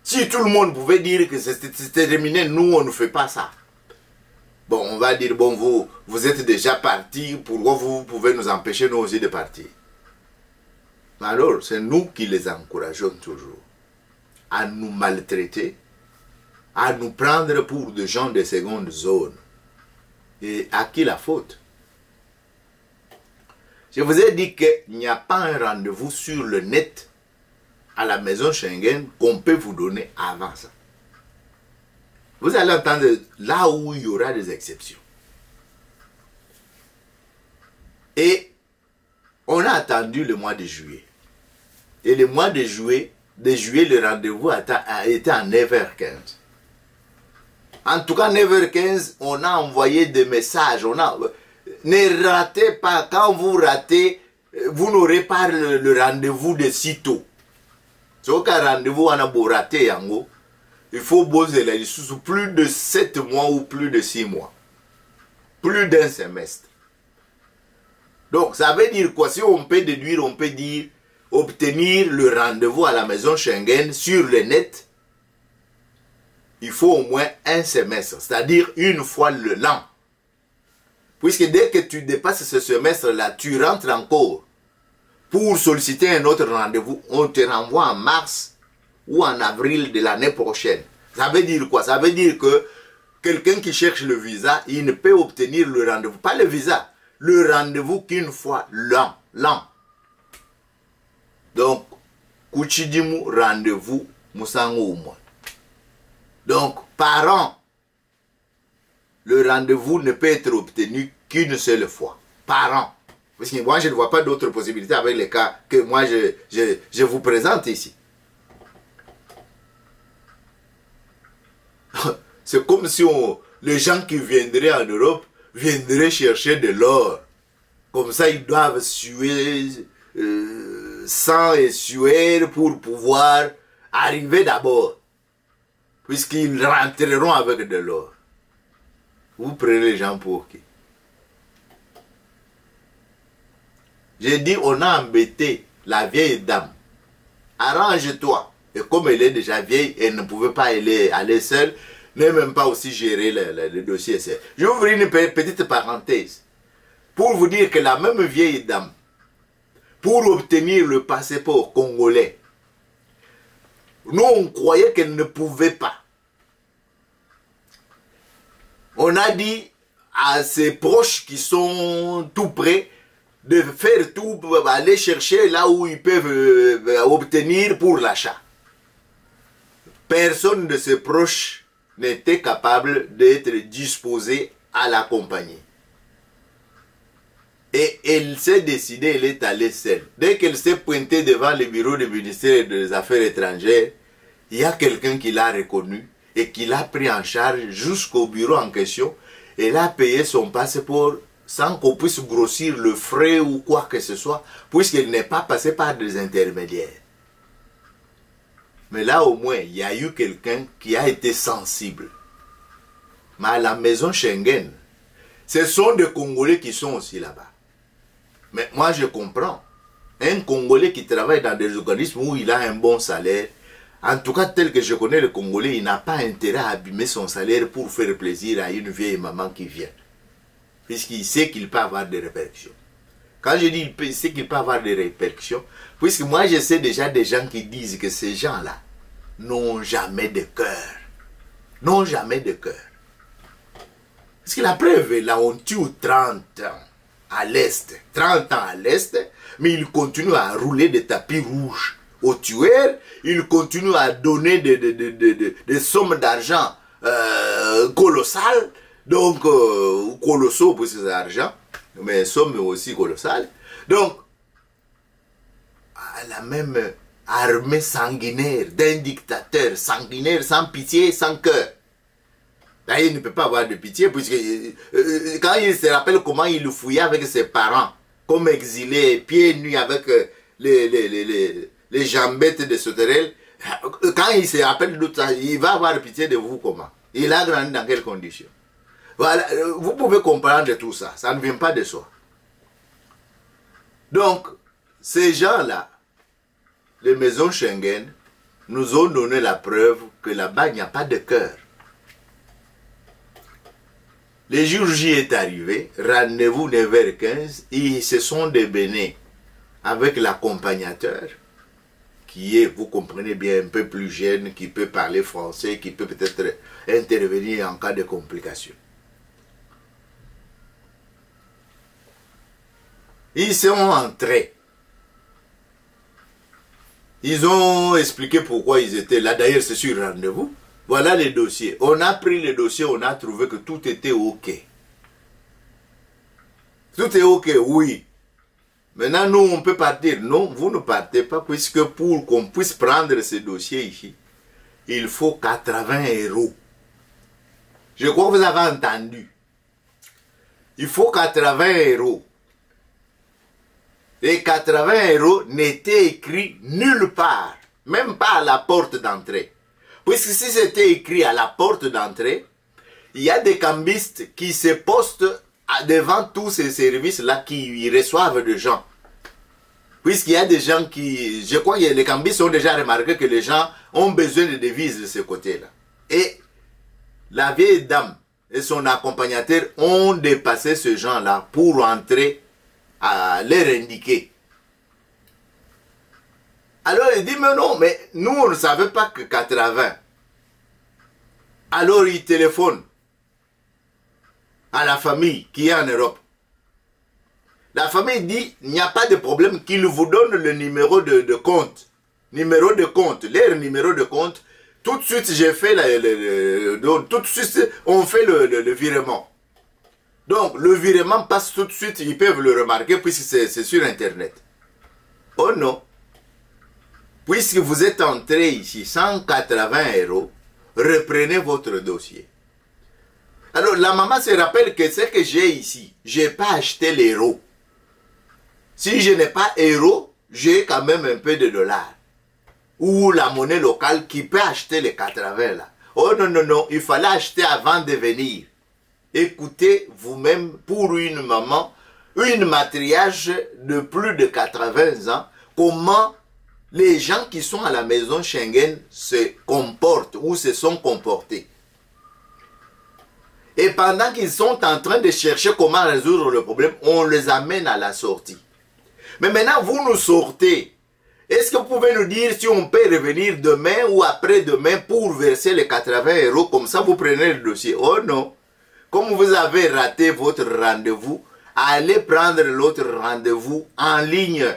Si tout le monde pouvait dire que c'est terminé, nous on ne fait pas ça. Bon, on va dire, bon, vous êtes déjà partis, pourquoi vous pouvez nous empêcher nous aussi de partir? Mais alors, c'est nous qui les encourageons toujours à nous maltraiter, à nous prendre pour des gens de seconde zone. Et à qui la faute? Je vous ai dit qu'il n'y a pas un rendez-vous sur le net à la maison Schengen qu'on peut vous donner avant ça. Vous allez entendre là où il y aura des exceptions. Et on a attendu le mois de juillet. Et le mois de juillet, le rendez-vous a été à 9h15. En tout cas, 9h15, on a envoyé des messages. Ne ratez pas, quand vous ratez, vous n'aurez pas le rendez-vous de sitôt. C'est aucun rendez-vous, on a beau rater, yango. Il faut bosser là, sous plus de 7 mois ou plus de 6 mois. Plus d'un semestre. Donc, ça veut dire quoi? Si on peut déduire, on peut dire obtenir le rendez-vous à la maison Schengen sur le net, il faut au moins un semestre, c'est-à-dire une fois l'an. Puisque dès que tu dépasses ce semestre-là, tu rentres encore pour solliciter un autre rendez-vous, on te renvoie en mars ou en avril de l'année prochaine. Ça veut dire quoi? Ça veut dire que quelqu'un qui cherche le visa, il ne peut obtenir le rendez-vous. Pas le visa, le rendez-vous qu'une fois l'an. Donc, Kuchidimu rendez-vous, Moussango ou moi. Donc, par an, le rendez-vous ne peut être obtenu qu'une seule fois. Par an. Parce que moi, je ne vois pas d'autres possibilités avec les cas que moi, je vous présente ici. C'est comme si les gens qui viendraient en Europe viendraient chercher de l'or. Comme ça, ils doivent suer sang et sueur pour pouvoir arriver d'abord. Puisqu'ils rentreront avec de l'or. Vous prenez les gens pour qui? J'ai dit, on a embêté la vieille dame. Arrange-toi. Et comme elle est déjà vieille, elle ne pouvait pas aller seule, n'est même pas aussi gérer le dossier. Je vais ouvrir une petite parenthèse pour vous dire que la même vieille dame, pour obtenir le passeport congolais, nous on croyait qu'elle ne pouvait pas. On a dit à ses proches qui sont tout près de faire tout, aller chercher là où ils peuvent obtenir pour l'achat. Personne de ses proches n'était capable d'être disposé à l'accompagner. Et elle s'est décidée, elle est allée seule. Dès qu'elle s'est pointée devant le bureau du ministère des Affaires étrangères, il y a quelqu'un qui l'a reconnue et qui l'a pris en charge jusqu'au bureau en question. Elle a payé son passeport sans qu'on puisse grossir le frais ou quoi que ce soit, puisqu'elle n'est pas passée par des intermédiaires. Mais là au moins, il y a eu quelqu'un qui a été sensible. Mais à la maison Schengen, ce sont des Congolais qui sont aussi là-bas. Mais moi je comprends. Un Congolais qui travaille dans des organismes où il a un bon salaire, en tout cas tel que je connais le Congolais, il n'a pas intérêt à abîmer son salaire pour faire plaisir à une vieille maman qui vient. Puisqu'il sait qu'il peut avoir des répercussions. Quand je dis il sait qu'il peut avoir des répercussions, puisque moi je sais déjà des gens qui disent que ces gens-là n'ont jamais de cœur. N'ont jamais de cœur. Parce que la preuve est là, on tue 30 ans à l'Est. 30 ans à l'Est, mais ils continuent à rouler des tapis rouges aux tueurs, il continue à donner des sommes d'argent colossales, donc colossaux pour ces argents, mais sommes aussi colossales. Donc, à la même armée sanguinaire d'un dictateur sanguinaire, sans pitié, sans cœur. Là, il ne peut pas avoir de pitié, puisque quand il se rappelle comment il fouillait avec ses parents, comme exilé, pieds nus avec les jambettes de sauterelles, quand il se rappelle de tout ça, il va avoir pitié de vous comment? Il a grandi dans quelles conditions? Voilà, vous pouvez comprendre tout ça, ça ne vient pas de soi. Donc, ces gens-là, les maisons Schengen, nous ont donné la preuve que là-bas, il n'y a pas de cœur. Le jour J est arrivé, rendez-vous 9h15, ils se sont débenés avec l'accompagnateur, qui est, vous comprenez bien, un peu plus jeune, qui peut parler français, qui peut peut-être intervenir en cas de complications. Ils sont entrés. Ils ont expliqué pourquoi ils étaient là. D'ailleurs, c'est sur rendez-vous. Voilà les dossiers. On a pris les dossiers, on a trouvé que tout était OK. Tout est OK, oui. Maintenant, nous, on peut partir. Non, vous ne partez pas, puisque pour qu'on puisse prendre ces dossiers ici, il faut 80 €. Je crois que vous avez entendu. Il faut 80 €. Et 80 € n'étaient écrits nulle part, même pas à la porte d'entrée. Puisque si c'était écrit à la porte d'entrée, il y a des cambistes qui se postent devant tous ces services-là qui reçoivent des gens. Puisqu'il y a des gens qui... Je crois que les cambistes ont déjà remarqué que les gens ont besoin de devises de ce côté-là. Et la vieille dame et son accompagnateur ont dépassé ce gens-là pour entrer à leur indiquer. Alors il dit, mais non, mais nous on ne savait pas que 80. Alors il téléphone à la famille qui est en Europe. La famille dit, il n'y a pas de problème, qu'il vous donne le numéro de compte. Numéro de compte, leur numéro de compte. Tout de suite, j'ai fait tout de suite, on fait le virement. Donc, le virement passe tout de suite, ils peuvent le remarquer puisque c'est sur Internet. Oh non. Puisque vous êtes entré ici, 180 €, reprenez votre dossier. Alors, la maman se rappelle que ce que j'ai ici, je n'ai pas acheté l'euro. Si je n'ai pas euro, j'ai quand même un peu de dollars. Ou la monnaie locale qui peut acheter les 80 là. Oh non, non, non, il fallait acheter avant de venir. Écoutez vous-même, pour une maman, une matriarche de plus de 80 ans, comment les gens qui sont à la maison Schengen se comportent ou se sont comportés. Et pendant qu'ils sont en train de chercher comment résoudre le problème, on les amène à la sortie. Mais maintenant, vous nous sortez. Est-ce que vous pouvez nous dire si on peut revenir demain ou après-demain pour verser les 80 €, comme ça vous prenez le dossier? Oh non. Comme vous avez raté votre rendez-vous, allez prendre l'autre rendez-vous en ligne.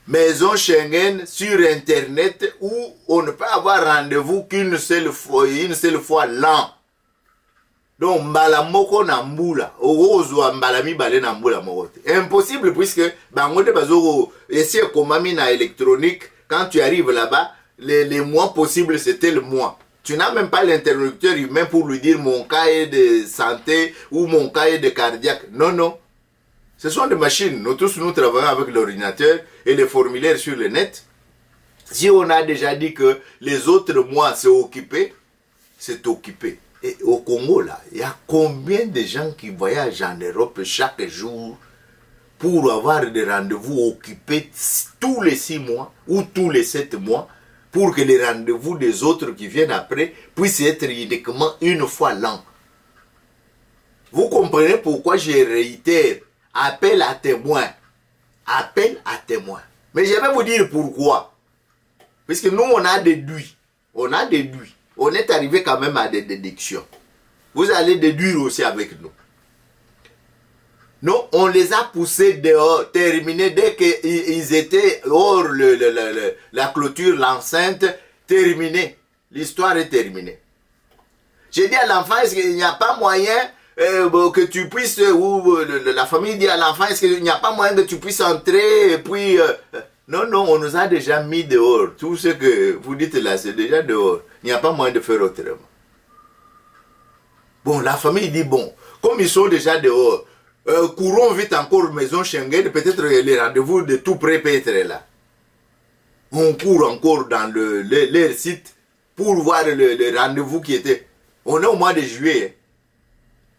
Maison Schengen sur Internet où on ne peut avoir rendez-vous qu'une seule fois l'an. Donc, mbala moko na mbula, ozwa mbala mibale na mbula mokote. Impossible puisque, bangote bazoko, essayer komami na électronique, quand tu arrives là-bas, les mois possibles c'était le mois. Tu n'as même pas l'interlocuteur humain pour lui dire mon cas est de santé ou mon cas est de cardiaque. Non, non. Ce sont des machines. Nous tous, nous travaillons avec l'ordinateur et les formulaires sur le net. Si on a déjà dit que les autres mois c'est occupé, c'est occupé. Et au Congo, là, il y a combien de gens qui voyagent en Europe chaque jour pour avoir des rendez-vous occupés tous les 6 mois ou tous les 7 mois pour que les rendez-vous des autres qui viennent après puissent être uniquement une fois l'an. Vous comprenez pourquoi je réitère appel à témoin. Appel à témoin. Mais je vais vous dire pourquoi. Parce que nous, on a déduit. On a déduit. On est arrivé quand même à des déductions. Vous allez déduire aussi avec nous. Non, on les a poussés dehors, terminés dès qu'ils étaient hors la clôture, l'enceinte, terminée. L'histoire est terminée. J'ai dit à l'enfant, est-ce qu'il n'y a pas moyen que tu puisses, ou la famille dit à l'enfant, est-ce qu'il n'y a pas moyen que tu puisses entrer, et puis... non, non, on nous a déjà mis dehors. Tout ce que vous dites là, c'est déjà dehors. Il n'y a pas moyen de faire autrement. Bon, la famille dit, bon, comme ils sont déjà dehors, courons vite encore maison Schengen, peut-être les rendez-vous de tout près peut être là. On court encore dans leur site pour voir le rendez-vous qui était. On est au mois de juillet.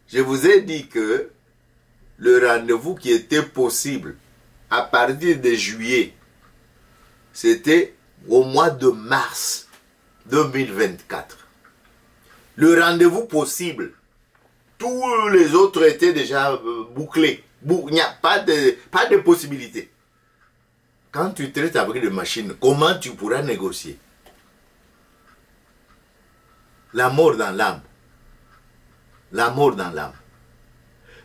Je vous ai dit que le rendez-vous qui était possible à partir de juillet, c'était au mois de mars 2024. Le rendez-vous possible. Tous les autres étaient déjà bouclés. Il n'y a pas de possibilité. Quand tu traites avec des machines, comment tu pourras négocier? La mort dans l'âme. La mort dans l'âme.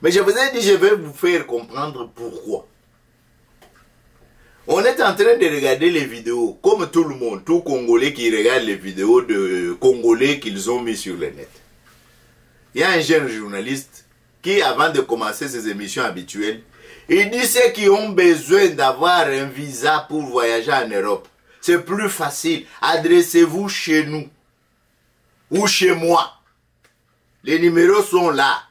Mais je vous ai dit, je vais vous faire comprendre pourquoi. On est en train de regarder les vidéos, comme tout le monde, tout Congolais qui regarde les vidéos de Congolais qu'ils ont mis sur le net. Il y a un jeune journaliste qui, avant de commencer ses émissions habituelles, il dit ceux qui ont besoin d'avoir un visa pour voyager en Europe, c'est plus facile. Adressez-vous chez nous ou chez moi. Les numéros sont là.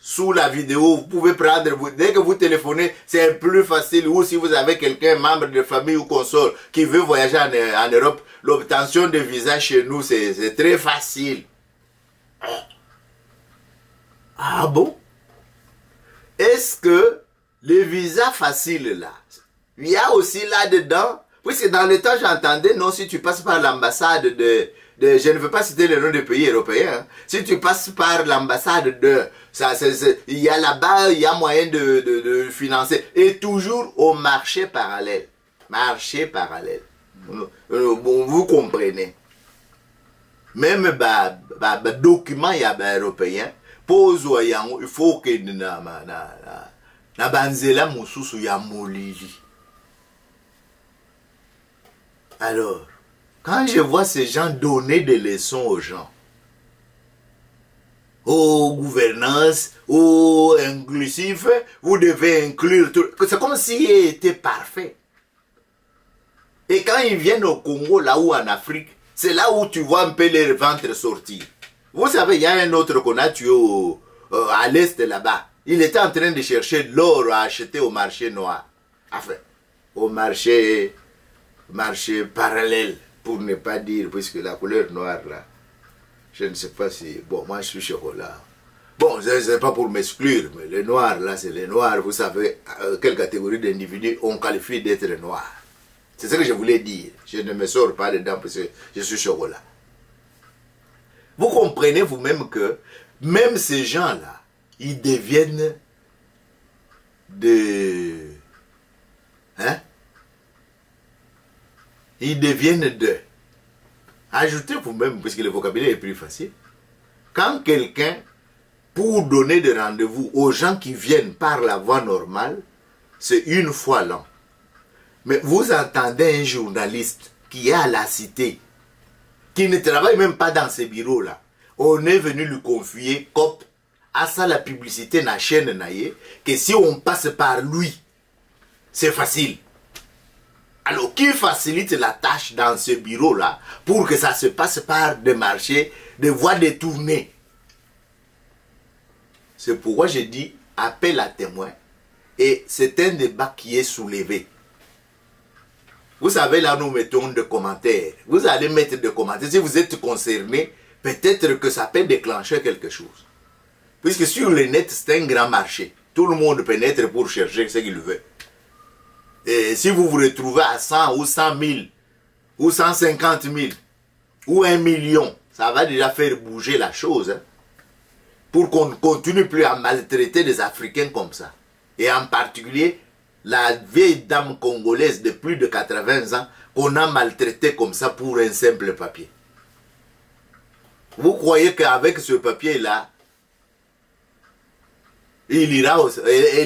Sous la vidéo, vous pouvez prendre, dès que vous téléphonez, c'est plus facile. Ou si vous avez quelqu'un, membre de famille ou consort, qui veut voyager en Europe, l'obtention de visa chez nous, c'est très facile. Ah bon? Est-ce que les visas faciles là, il y a aussi là-dedans, puisque dans le temps j'entendais, non, si tu passes par l'ambassade je ne veux pas citer le nom des pays européens, hein. Si tu passes par l'ambassade il y a là-bas, il y a moyen de financer, et toujours au marché parallèle. Marché parallèle. Vous comprenez. Même document il y a européen, pose il faut que na banzela mususu ya molili. Alors, quand je vois ces gens donner des leçons aux gens, aux gouvernances, aux inclusifs, vous devez inclure tout. C'est comme s'ils étaient parfaits. Et quand ils viennent au Congo, là ou en Afrique, c'est là où tu vois un peu les ventres sortir. Vous savez, il y a un autre qu'on a tué à l'est là-bas. Il était en train de chercher l'or à acheter au marché noir. Enfin, au marché parallèle, pour ne pas dire, puisque la couleur noire là, je ne sais pas si... Bon, moi je suis chocolat. Bon, ce n'est pas pour m'exclure, mais les noirs là, c'est les noirs. Vous savez, quelle catégorie d'individus on qualifie d'être noirs. C'est ce que je voulais dire. Je ne me sors pas dedans parce que je suis chocolat. Vous comprenez vous-même que même ces gens-là, ils deviennent ils deviennent ajoutez vous-même, parce que le vocabulaire est plus facile. Quand quelqu'un, pour donner des rendez-vous aux gens qui viennent par la voie normale, c'est une fois l'an. Mais vous entendez un journaliste qui est à la cité, qui ne travaille même pas dans ces bureaux-là. On est venu lui confier, COP, à ça la publicité na chaîne naïe, que si on passe par lui, c'est facile. Alors, qui facilite la tâche dans ce bureau-là pour que ça se passe par des marchés, des voies détournées? C'est pourquoi j'ai dit appel à témoins. Et c'est un débat qui est soulevé. Vous savez, là, nous mettons des commentaires. Vous allez mettre des commentaires. Si vous êtes concerné, peut-être que ça peut déclencher quelque chose. Puisque sur le net, c'est un grand marché. Tout le monde pénètre pour chercher ce qu'il veut. Et si vous vous retrouvez à 100 ou 100 000, ou 150 000, ou 1 million, ça va déjà faire bouger la chose. Hein, pour qu'on ne continue plus à maltraiter les Africains comme ça. Et en particulier, la vieille dame congolaise de plus de 80 ans qu'on a maltraité comme ça pour un simple papier. Vous croyez qu'avec ce papier-là, elle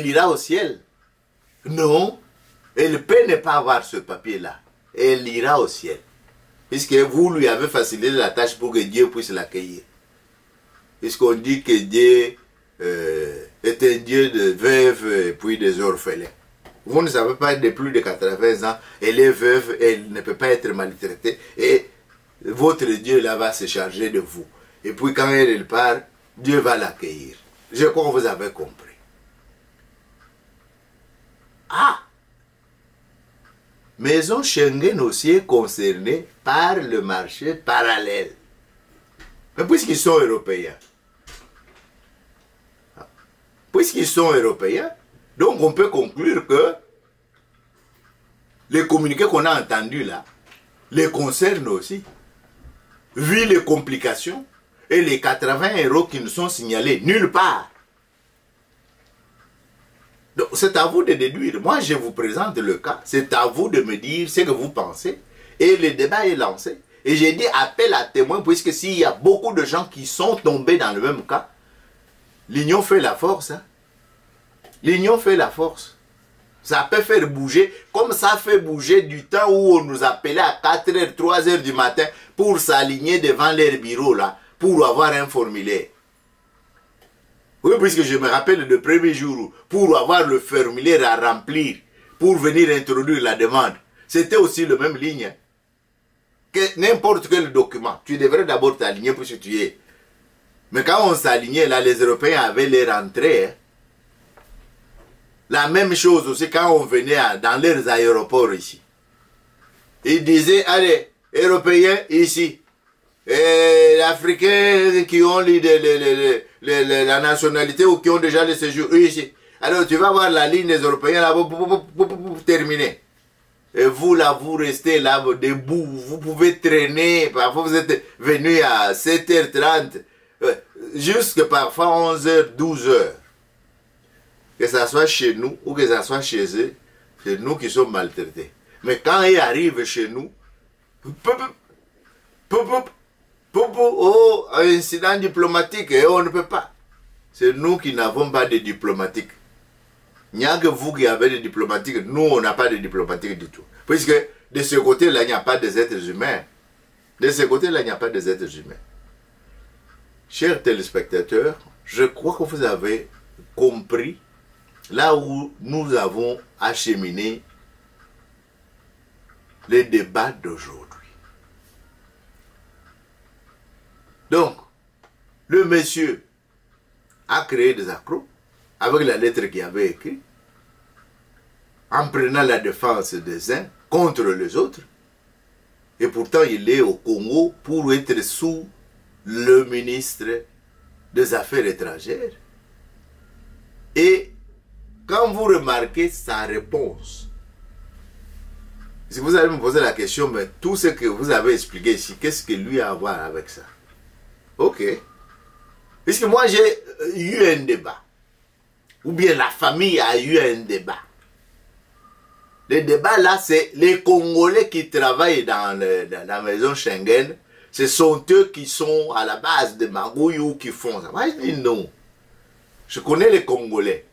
ira au ciel. Non, elle peut ne pas avoir ce papier-là. Elle ira au ciel. Puisque vous lui avez facilité la tâche pour que Dieu puisse l'accueillir. Puisqu'on dit que Dieu est un Dieu de veuves et puis des orphelins. Vous ne savez pas, de plus de 80 ans, elle est veuve, elle ne peut pas être maltraitée. Et votre Dieu là va se charger de vous. Et puis quand elle part, Dieu va l'accueillir. Je crois que vous avez compris. Ah! Maison Schengen aussi est concernée par le marché parallèle. Mais puisqu'ils sont européens, donc on peut conclure que les communiqués qu'on a entendus là les concernent aussi. Vu les complications et les 80 € qui nous sont signalés nulle part. Donc c'est à vous de déduire. Moi je vous présente le cas. C'est à vous de me dire ce que vous pensez. Et le débat est lancé. Et j'ai dit appel à témoins, puisque s'il y a beaucoup de gens qui sont tombés dans le même cas, l'union fait la force. Hein? L'union fait la force. Ça peut faire bouger, comme ça fait bouger du temps où on nous appelait à 4h, 3h du matin pour s'aligner devant leur bureau là, pour avoir un formulaire. Oui, puisque je me rappelle le premier jour, pour avoir le formulaire à remplir, pour venir introduire la demande, c'était aussi la même ligne. Hein? Que n'importe quel document, tu devrais d'abord t'aligner pour ce que tu es. Mais quand on s'alignait là, les Européens avaient les rentrées. Hein? La même chose aussi quand on venait dans leurs aéroports ici. Ils disaient, allez, Européens ici. Et Africains qui ont la nationalité ou qui ont déjà le séjour ici. Alors tu vas voir la ligne des Européens là, terminer. Et vous là, vous restez là debout, vous pouvez traîner, parfois vous êtes venu à 7h30, jusque parfois 11h, 12h. Que ça soit chez nous ou que ça soit chez eux, c'est nous qui sommes maltraités. Mais quand ils arrivent chez nous, oh, un incident diplomatique, et on ne peut pas. C'est nous qui n'avons pas de diplomatique. Il n'y a que vous qui avez des diplomatiques. Nous, on n'a pas de diplomatique du tout. Puisque de ce côté-là, il n'y a pas des êtres humains. De ce côté-là, il n'y a pas des êtres humains. Chers téléspectateurs, je crois que vous avez compris là où nous avons acheminé les débats d'aujourd'hui. Donc, le monsieur a créé des accros avec la lettre qu'il avait écrite, en prenant la défense des uns contre les autres, et pourtant il est au Congo pour être sous le ministre des Affaires étrangères. Et quand vous remarquez sa réponse, si vous allez me poser la question, mais tout ce que vous avez expliqué ici, qu'est-ce que lui a à voir avec ça? Ok. Puisque moi j'ai eu un débat, ou bien la famille a eu un débat. Le débat là, c'est les Congolais qui travaillent dans la maison Schengen, ce sont eux qui sont à la base de magouilles ou qui font ça. Moi je dis non. Je connais les Congolais.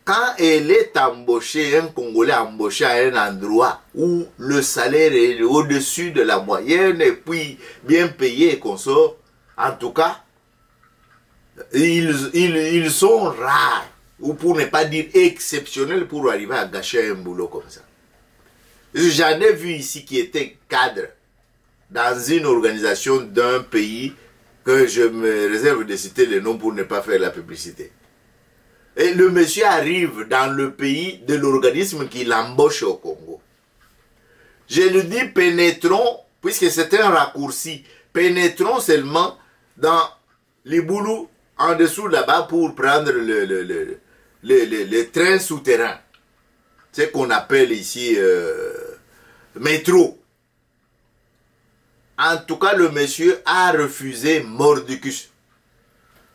Quand elle est embauchée, un Congolais embauché à un endroit où le salaire est au-dessus de la moyenne et puis bien payé et qu'on sort, en tout cas, ils sont rares, ou pour ne pas dire exceptionnels, pour arriver à gâcher un boulot comme ça. J'en ai vu ici qui était cadre dans une organisation d'un pays que je me réserve de citer le nom pour ne pas faire la publicité. Et le monsieur arrive dans le pays de l'organisme qui l'embauche au Congo. Je lui dis pénétrons, puisque c'est un raccourci, pénétrons seulement dans les boulots en dessous là-bas pour prendre le train souterrain. C'est ce qu'on appelle ici métro. En tout cas, le monsieur a refusé mordicus.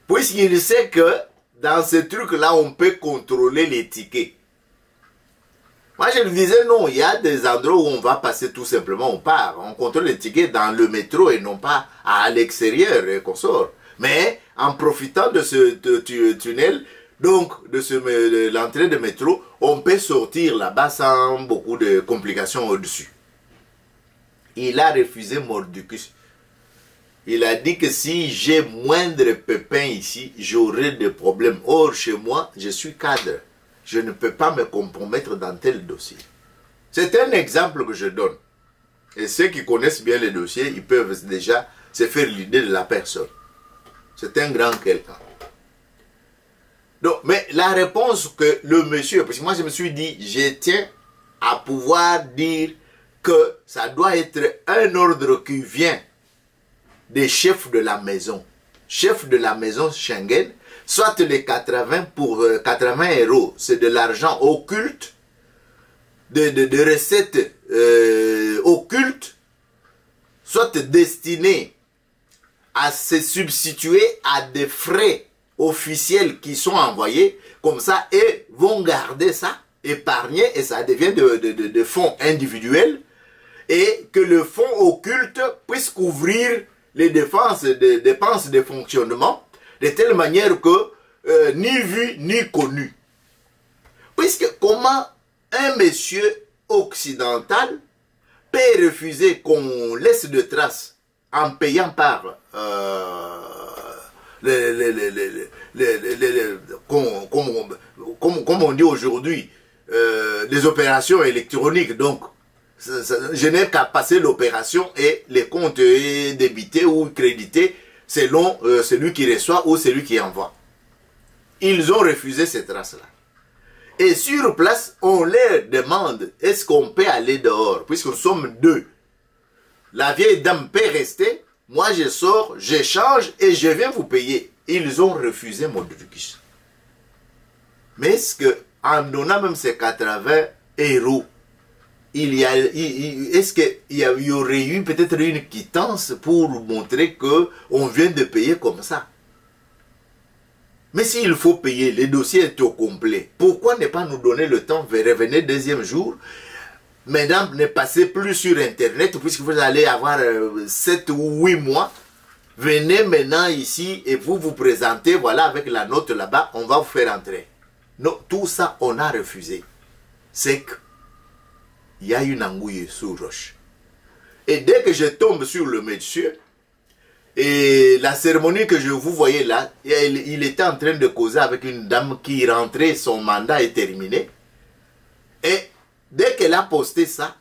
Puisqu'il sait que dans ce truc-là, on peut contrôler les tickets. Moi, je lui disais non, il y a des endroits où on va passer tout simplement, on part. On contrôle les tickets dans le métro et non pas à l'extérieur et qu'on sort. Mais en profitant de ce tunnel, Donc, de l'entrée de métro, on peut sortir là-bas sans beaucoup de complications au-dessus. Il a refusé mordicus. Il a dit que si j'ai moindre pépin ici, j'aurai des problèmes. Or, chez moi, je suis cadre. Je ne peux pas me compromettre dans tel dossier. C'est un exemple que je donne. Et ceux qui connaissent bien les dossiers, ils peuvent déjà se faire l'idée de la personne. C'est un grand quelqu'un. Donc, mais la réponse que le monsieur, parce que moi je me suis dit, je tiens à pouvoir dire que ça doit être un ordre qui vient des chefs de la maison. Chef de la maison Schengen, soit les 80 pour 80 €, c'est de l'argent occulte, de recettes occultes, soit destinées à se substituer à des frais officiels qui sont envoyés, comme ça, et vont garder ça, épargner, et ça devient de fonds individuels, et que le fonds occulte puisse couvrir les dépenses de fonctionnement, de telle manière que ni vu ni connu. Puisque comment un monsieur occidental peut refuser qu'on laisse de traces en payant par comme on dit aujourd'hui, les opérations électroniques. Donc, je n'ai qu'à passer l'opération et les comptes débités ou crédités selon celui qui reçoit ou celui qui envoie. Ils ont refusé ces traces-là. Et sur place, on leur demande, est-ce qu'on peut aller dehors? Puisque nous sommes deux. La vieille dame peut rester, moi je sors, j'échange et je viens vous payer. Ils ont refusé mon truc. Mais est-ce qu'en donnant même ces 80 €, est-ce qu'il y aurait eu peut-être une quittance pour montrer qu'on vient de payer comme ça? Mais s'il faut payer, le dossier est au complet. Pourquoi ne pas nous donner le temps, revenez deuxième jour? Maintenant, ne passez plus sur Internet, puisque vous allez avoir 7 ou 8 mois. Venez maintenant ici et vous vous présentez, voilà, avec la note là-bas, on va vous faire entrer. Non, tout ça, on a refusé. C'est que il y a une anguille sous roche. Et dès que je tombe sur le monsieur, et la cérémonie que je vous voyais là, il était en train de causer avec une dame qui rentrait, son mandat est terminé. Et dès qu'elle a posté ça,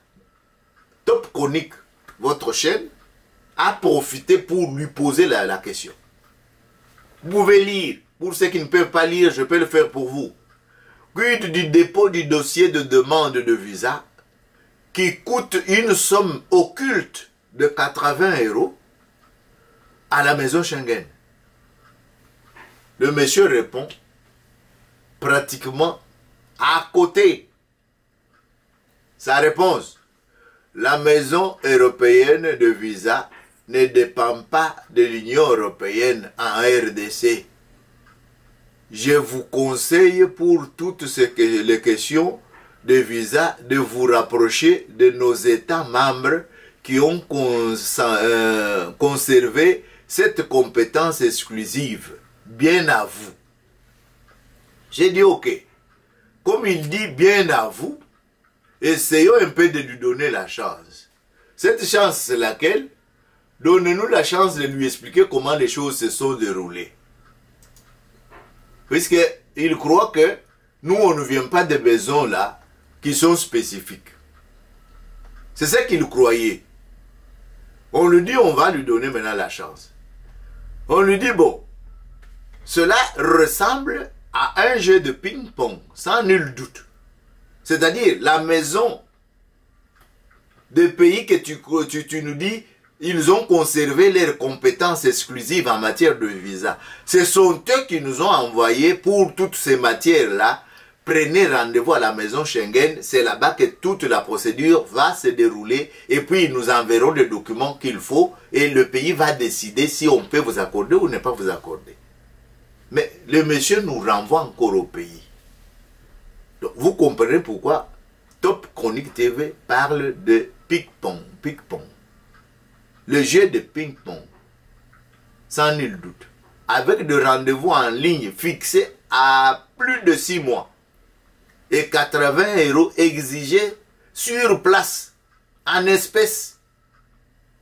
Top Chronique, votre chaîne, a profité pour lui poser la question. Vous pouvez lire. Pour ceux qui ne peuvent pas lire, je peux le faire pour vous. Quid du dépôt du dossier de demande de visa qui coûte une somme occulte de 80 € à la maison Schengen. Le monsieur répond pratiquement à côté. Sa réponse, la maison européenne de visa ne dépend pas de l'Union européenne en RDC. Je vous conseille pour toutes les questions de visa de vous rapprocher de nos États membres qui ont conservé cette compétence exclusive. Bien à vous. J'ai dit ok. Comme il dit bien à vous, essayons un peu de lui donner la chance. Cette chance, c'est laquelle? Donnez-nous la chance de lui expliquer comment les choses se sont déroulées. Puisqu'il croit que nous, on ne vient pas de maisons là qui sont spécifiques. C'est ce qu'il croyait. On lui dit, on va lui donner maintenant la chance. On lui dit, bon, cela ressemble à un jeu de ping-pong, sans nul doute. C'est-à-dire, la maison des pays que tu nous dis, ils ont conservé leurs compétences exclusives en matière de visa. Ce sont eux qui nous ont envoyés pour toutes ces matières-là. Prenez rendez-vous à la maison Schengen, c'est là-bas que toute la procédure va se dérouler et puis nous enverrons les documents qu'il faut et le pays va décider si on peut vous accorder ou ne pas vous accorder. Mais le monsieur nous renvoie encore au pays. Donc, vous comprenez pourquoi Top Chronique TV parle de ping-pong, ping-pong. Le jeu de ping-pong, sans nul doute, avec des rendez-vous en ligne fixés à plus de 6 mois. Et 80 € exigés sur place, en espèces,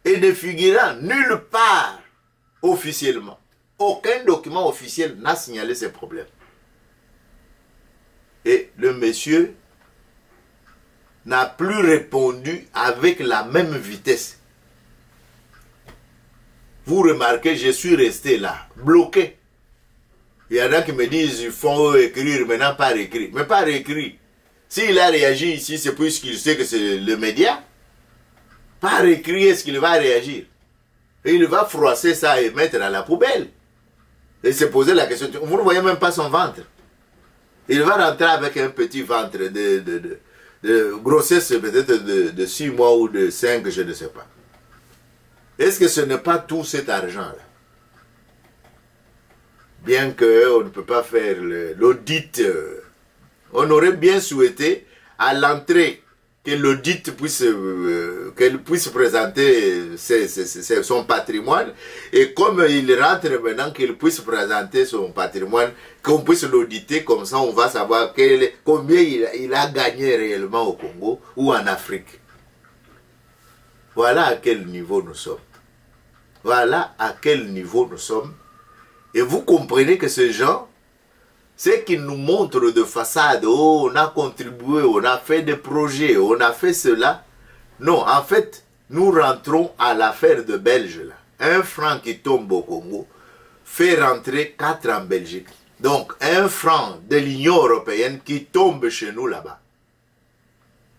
et ne figurant nulle part officiellement. Aucun document officiel n'a signalé ces problèmes. Et le monsieur n'a plus répondu avec la même vitesse. Vous remarquez, je suis resté là, bloqué. Il y en a qui me disent il faut écrire, maintenant pas écrire. Mais pas écrire. S'il a réagi ici, c'est puisqu'il sait que c'est le média. Pas écrire, est-ce qu'il va réagir? Et il va froisser ça et mettre à la poubelle. Et se poser la question, vous ne voyez même pas son ventre. Il va rentrer avec un petit ventre de grossesse peut-être de 6 mois ou de 5, je ne sais pas. Est-ce que ce n'est pas tout cet argent-là? Bien qu'on ne peut pas faire l'audit, on aurait bien souhaité à l'entrée que l'audit puisse, qu'elle puisse présenter son patrimoine, et comme il rentre maintenant, qu'il puisse présenter son patrimoine, qu'on puisse l'auditer, comme ça on va savoir combien il a gagné réellement au Congo ou en Afrique. Voilà à quel niveau nous sommes. Voilà à quel niveau nous sommes. Et vous comprenez que ces gens, ce qu'ils nous montrent de façade, oh, on a contribué, on a fait des projets, on a fait cela. Non, en fait, nous rentrons à l'affaire de Belge là. Un franc qui tombe au Congo fait rentrer 4 en Belgique. Donc, un franc de l'Union européenne qui tombe chez nous là-bas.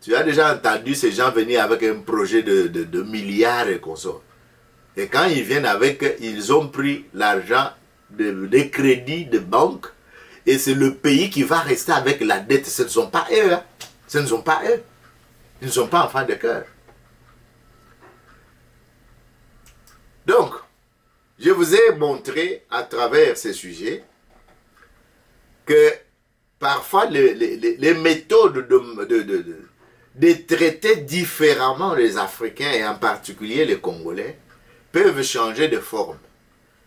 Tu as déjà entendu ces gens venir avec un projet de milliards et consorts. Et quand ils viennent avec, ils ont pris l'argent des crédits de banque, et c'est le pays qui va rester avec la dette. Ce ne sont pas eux. Hein. Ce ne sont pas eux. Ils ne sont pas enfants de cœur. Donc, je vous ai montré à travers ces sujets que parfois les méthodes de traiter différemment les Africains et en particulier les Congolais peuvent changer de forme.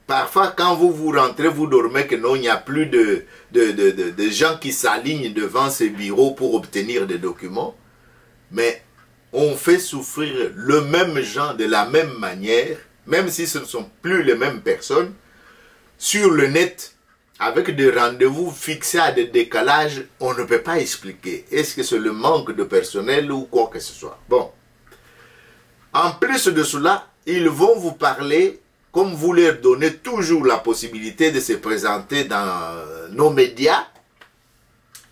Parfois, quand vous rentrez, vous dormez que non, il n'y a plus de gens qui s'alignent devant ces bureaux pour obtenir des documents. Mais on fait souffrir le même gens de la même manière, même si ce ne sont plus les mêmes personnes, sur le net, avec des rendez-vous fixés à des décalages, on ne peut pas expliquer. Est-ce que c'est le manque de personnel ou quoi que ce soit? Bon. En plus de cela, ils vont vous parler, comme vous leur donnez toujours la possibilité de se présenter dans nos médias,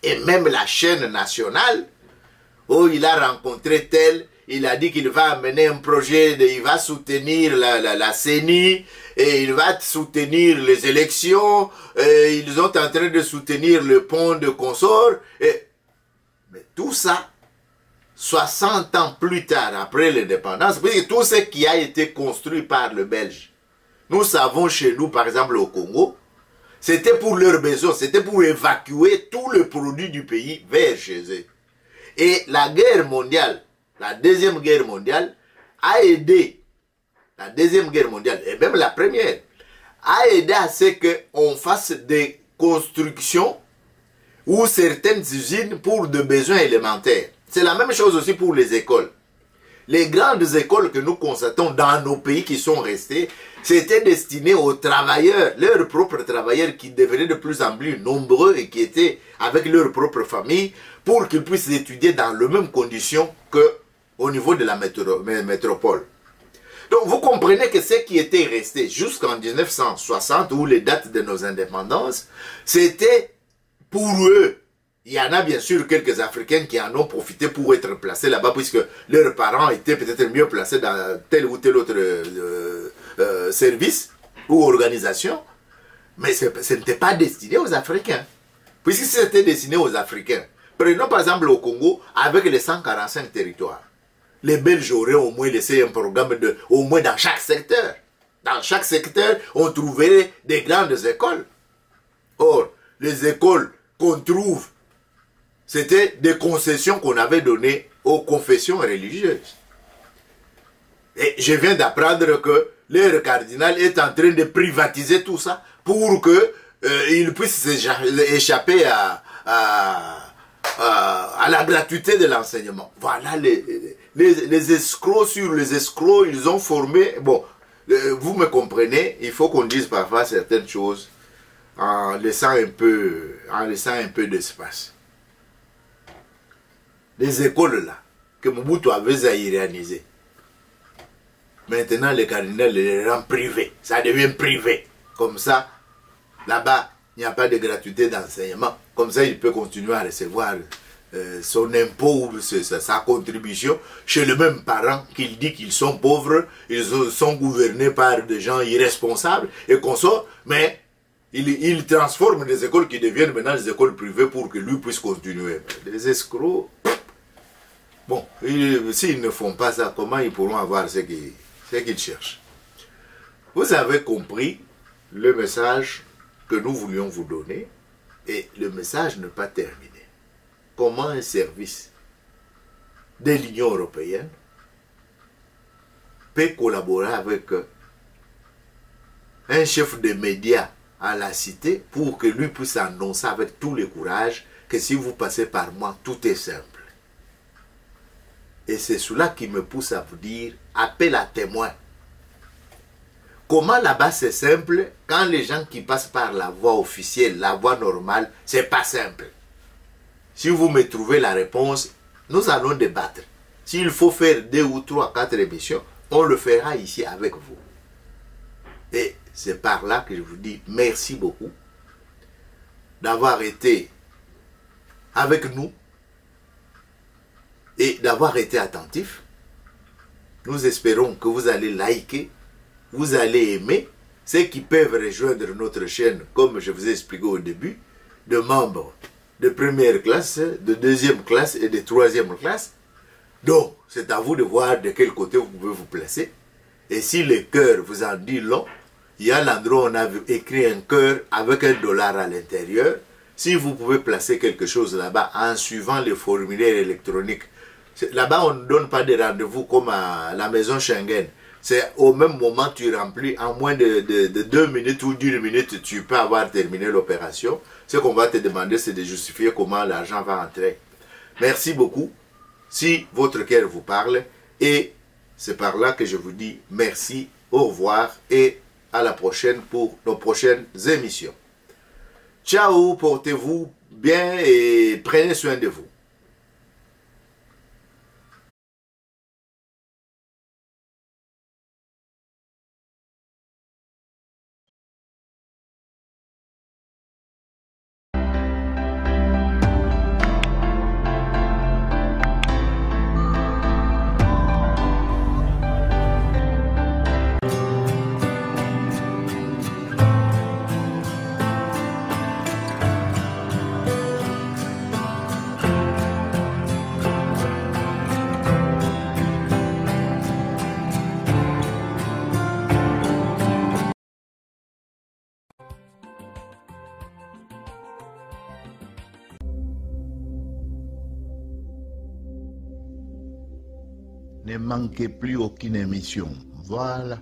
et même la chaîne nationale, où il a rencontré tel, il a dit qu'il va amener un projet, il va soutenir la CENI, et il va soutenir les élections, et ils sont en train de soutenir le pont de consort, mais tout ça, 60 ans plus tard, après l'indépendance, tout ce qui a été construit par le Belge, nous savons chez nous, par exemple au Congo, c'était pour leurs besoins, c'était pour évacuer tout le produit du pays vers chez eux. Et la guerre mondiale, la deuxième guerre mondiale, a aidé, la deuxième guerre mondiale, et même la première, a aidé à ce qu'on fasse des constructions ou certaines usines pour des besoins élémentaires. C'est la même chose aussi pour les écoles. Les grandes écoles que nous constatons dans nos pays qui sont restés, c'était destiné aux travailleurs, leurs propres travailleurs qui devenaient de plus en plus nombreux et qui étaient avec leur propre famille pour qu'ils puissent étudier dans les mêmes conditions qu'au niveau de la métropole. Donc vous comprenez que ce qui était resté jusqu'en 1960, où les dates de nos indépendances, c'était pour eux. Il y en a bien sûr quelques Africains qui en ont profité pour être placés là-bas, puisque leurs parents étaient peut-être mieux placés dans tel ou tel autre service ou organisation. Mais ce n'était pas destiné aux Africains. Puisque c'était destiné aux Africains. Prenons par exemple au Congo, avec les 145 territoires. Les Belges auraient au moins laissé un programme au moins dans chaque secteur. Dans chaque secteur, on trouverait des grandes écoles. Or, les écoles qu'on trouve, c'était des concessions qu'on avait données aux confessions religieuses. Et je viens d'apprendre que leur cardinal est en train de privatiser tout ça pour que ils puissent échapper à la gratuité de l'enseignement. Voilà les escrocs sur les escrocs, ils ont formé... Bon, vous me comprenez, il faut qu'on dise parfois certaines choses en laissant un peu d'espace. Les écoles là, que Mobutu avait zaïrianisées, maintenant les cardinals les rendent privés, ça devient privé. Comme ça, là-bas, il n'y a pas de gratuité d'enseignement. Comme ça, il peut continuer à recevoir son impôt ou sa contribution chez les mêmes parents qu'il dit qu'ils sont pauvres, ils sont gouvernés par des gens irresponsables et qu'on sort, mais il transforme des écoles qui deviennent maintenant des écoles privées pour que lui puisse continuer. Les escrocs, bon, s'ils ne font pas ça, comment ils pourront avoir ce qu'ils cherchent? Vous avez compris le message que nous voulions vous donner, et le message n'est pas terminé. Comment un service de l'Union européenne peut collaborer avec un chef de médias à la cité pour que lui puisse annoncer avec tout le courage que si vous passez par moi, tout est simple. Et c'est cela qui me pousse à vous dire, appel à témoin. Comment là-bas c'est simple, quand les gens qui passent par la voie officielle, la voie normale, c'est pas simple. Si vous me trouvez la réponse, nous allons débattre. S'il faut faire 2 ou 3, 4 émissions, on le fera ici avec vous. Et c'est par là que je vous dis merci beaucoup d'avoir été avec nous et d'avoir été attentif. Nous espérons que vous allez liker, vous allez aimer. Ceux qui peuvent rejoindre notre chaîne, comme je vous ai expliqué au début, de membres de première classe, de deuxième classe et de troisième classe. Donc, c'est à vous de voir de quel côté vous pouvez vous placer. Et si le cœur vous en dit long, il y a l'endroit où on a écrit un cœur avec $1 à l'intérieur. Si vous pouvez placer quelque chose là-bas en suivant le formulaire électronique, là-bas on ne donne pas de rendez-vous comme à la maison Schengen. C'est au même moment tu remplis, en moins de 2 minutes ou d'1 minute, tu peux avoir terminé l'opération. Ce qu'on va te demander, c'est de justifier comment l'argent va entrer. Merci beaucoup. Si votre cœur vous parle, et c'est par là que je vous dis merci, au revoir et à la prochaine pour nos prochaines émissions. Ciao, portez-vous bien et prenez soin de vous. Ne manquez plus aucune émission. Voilà.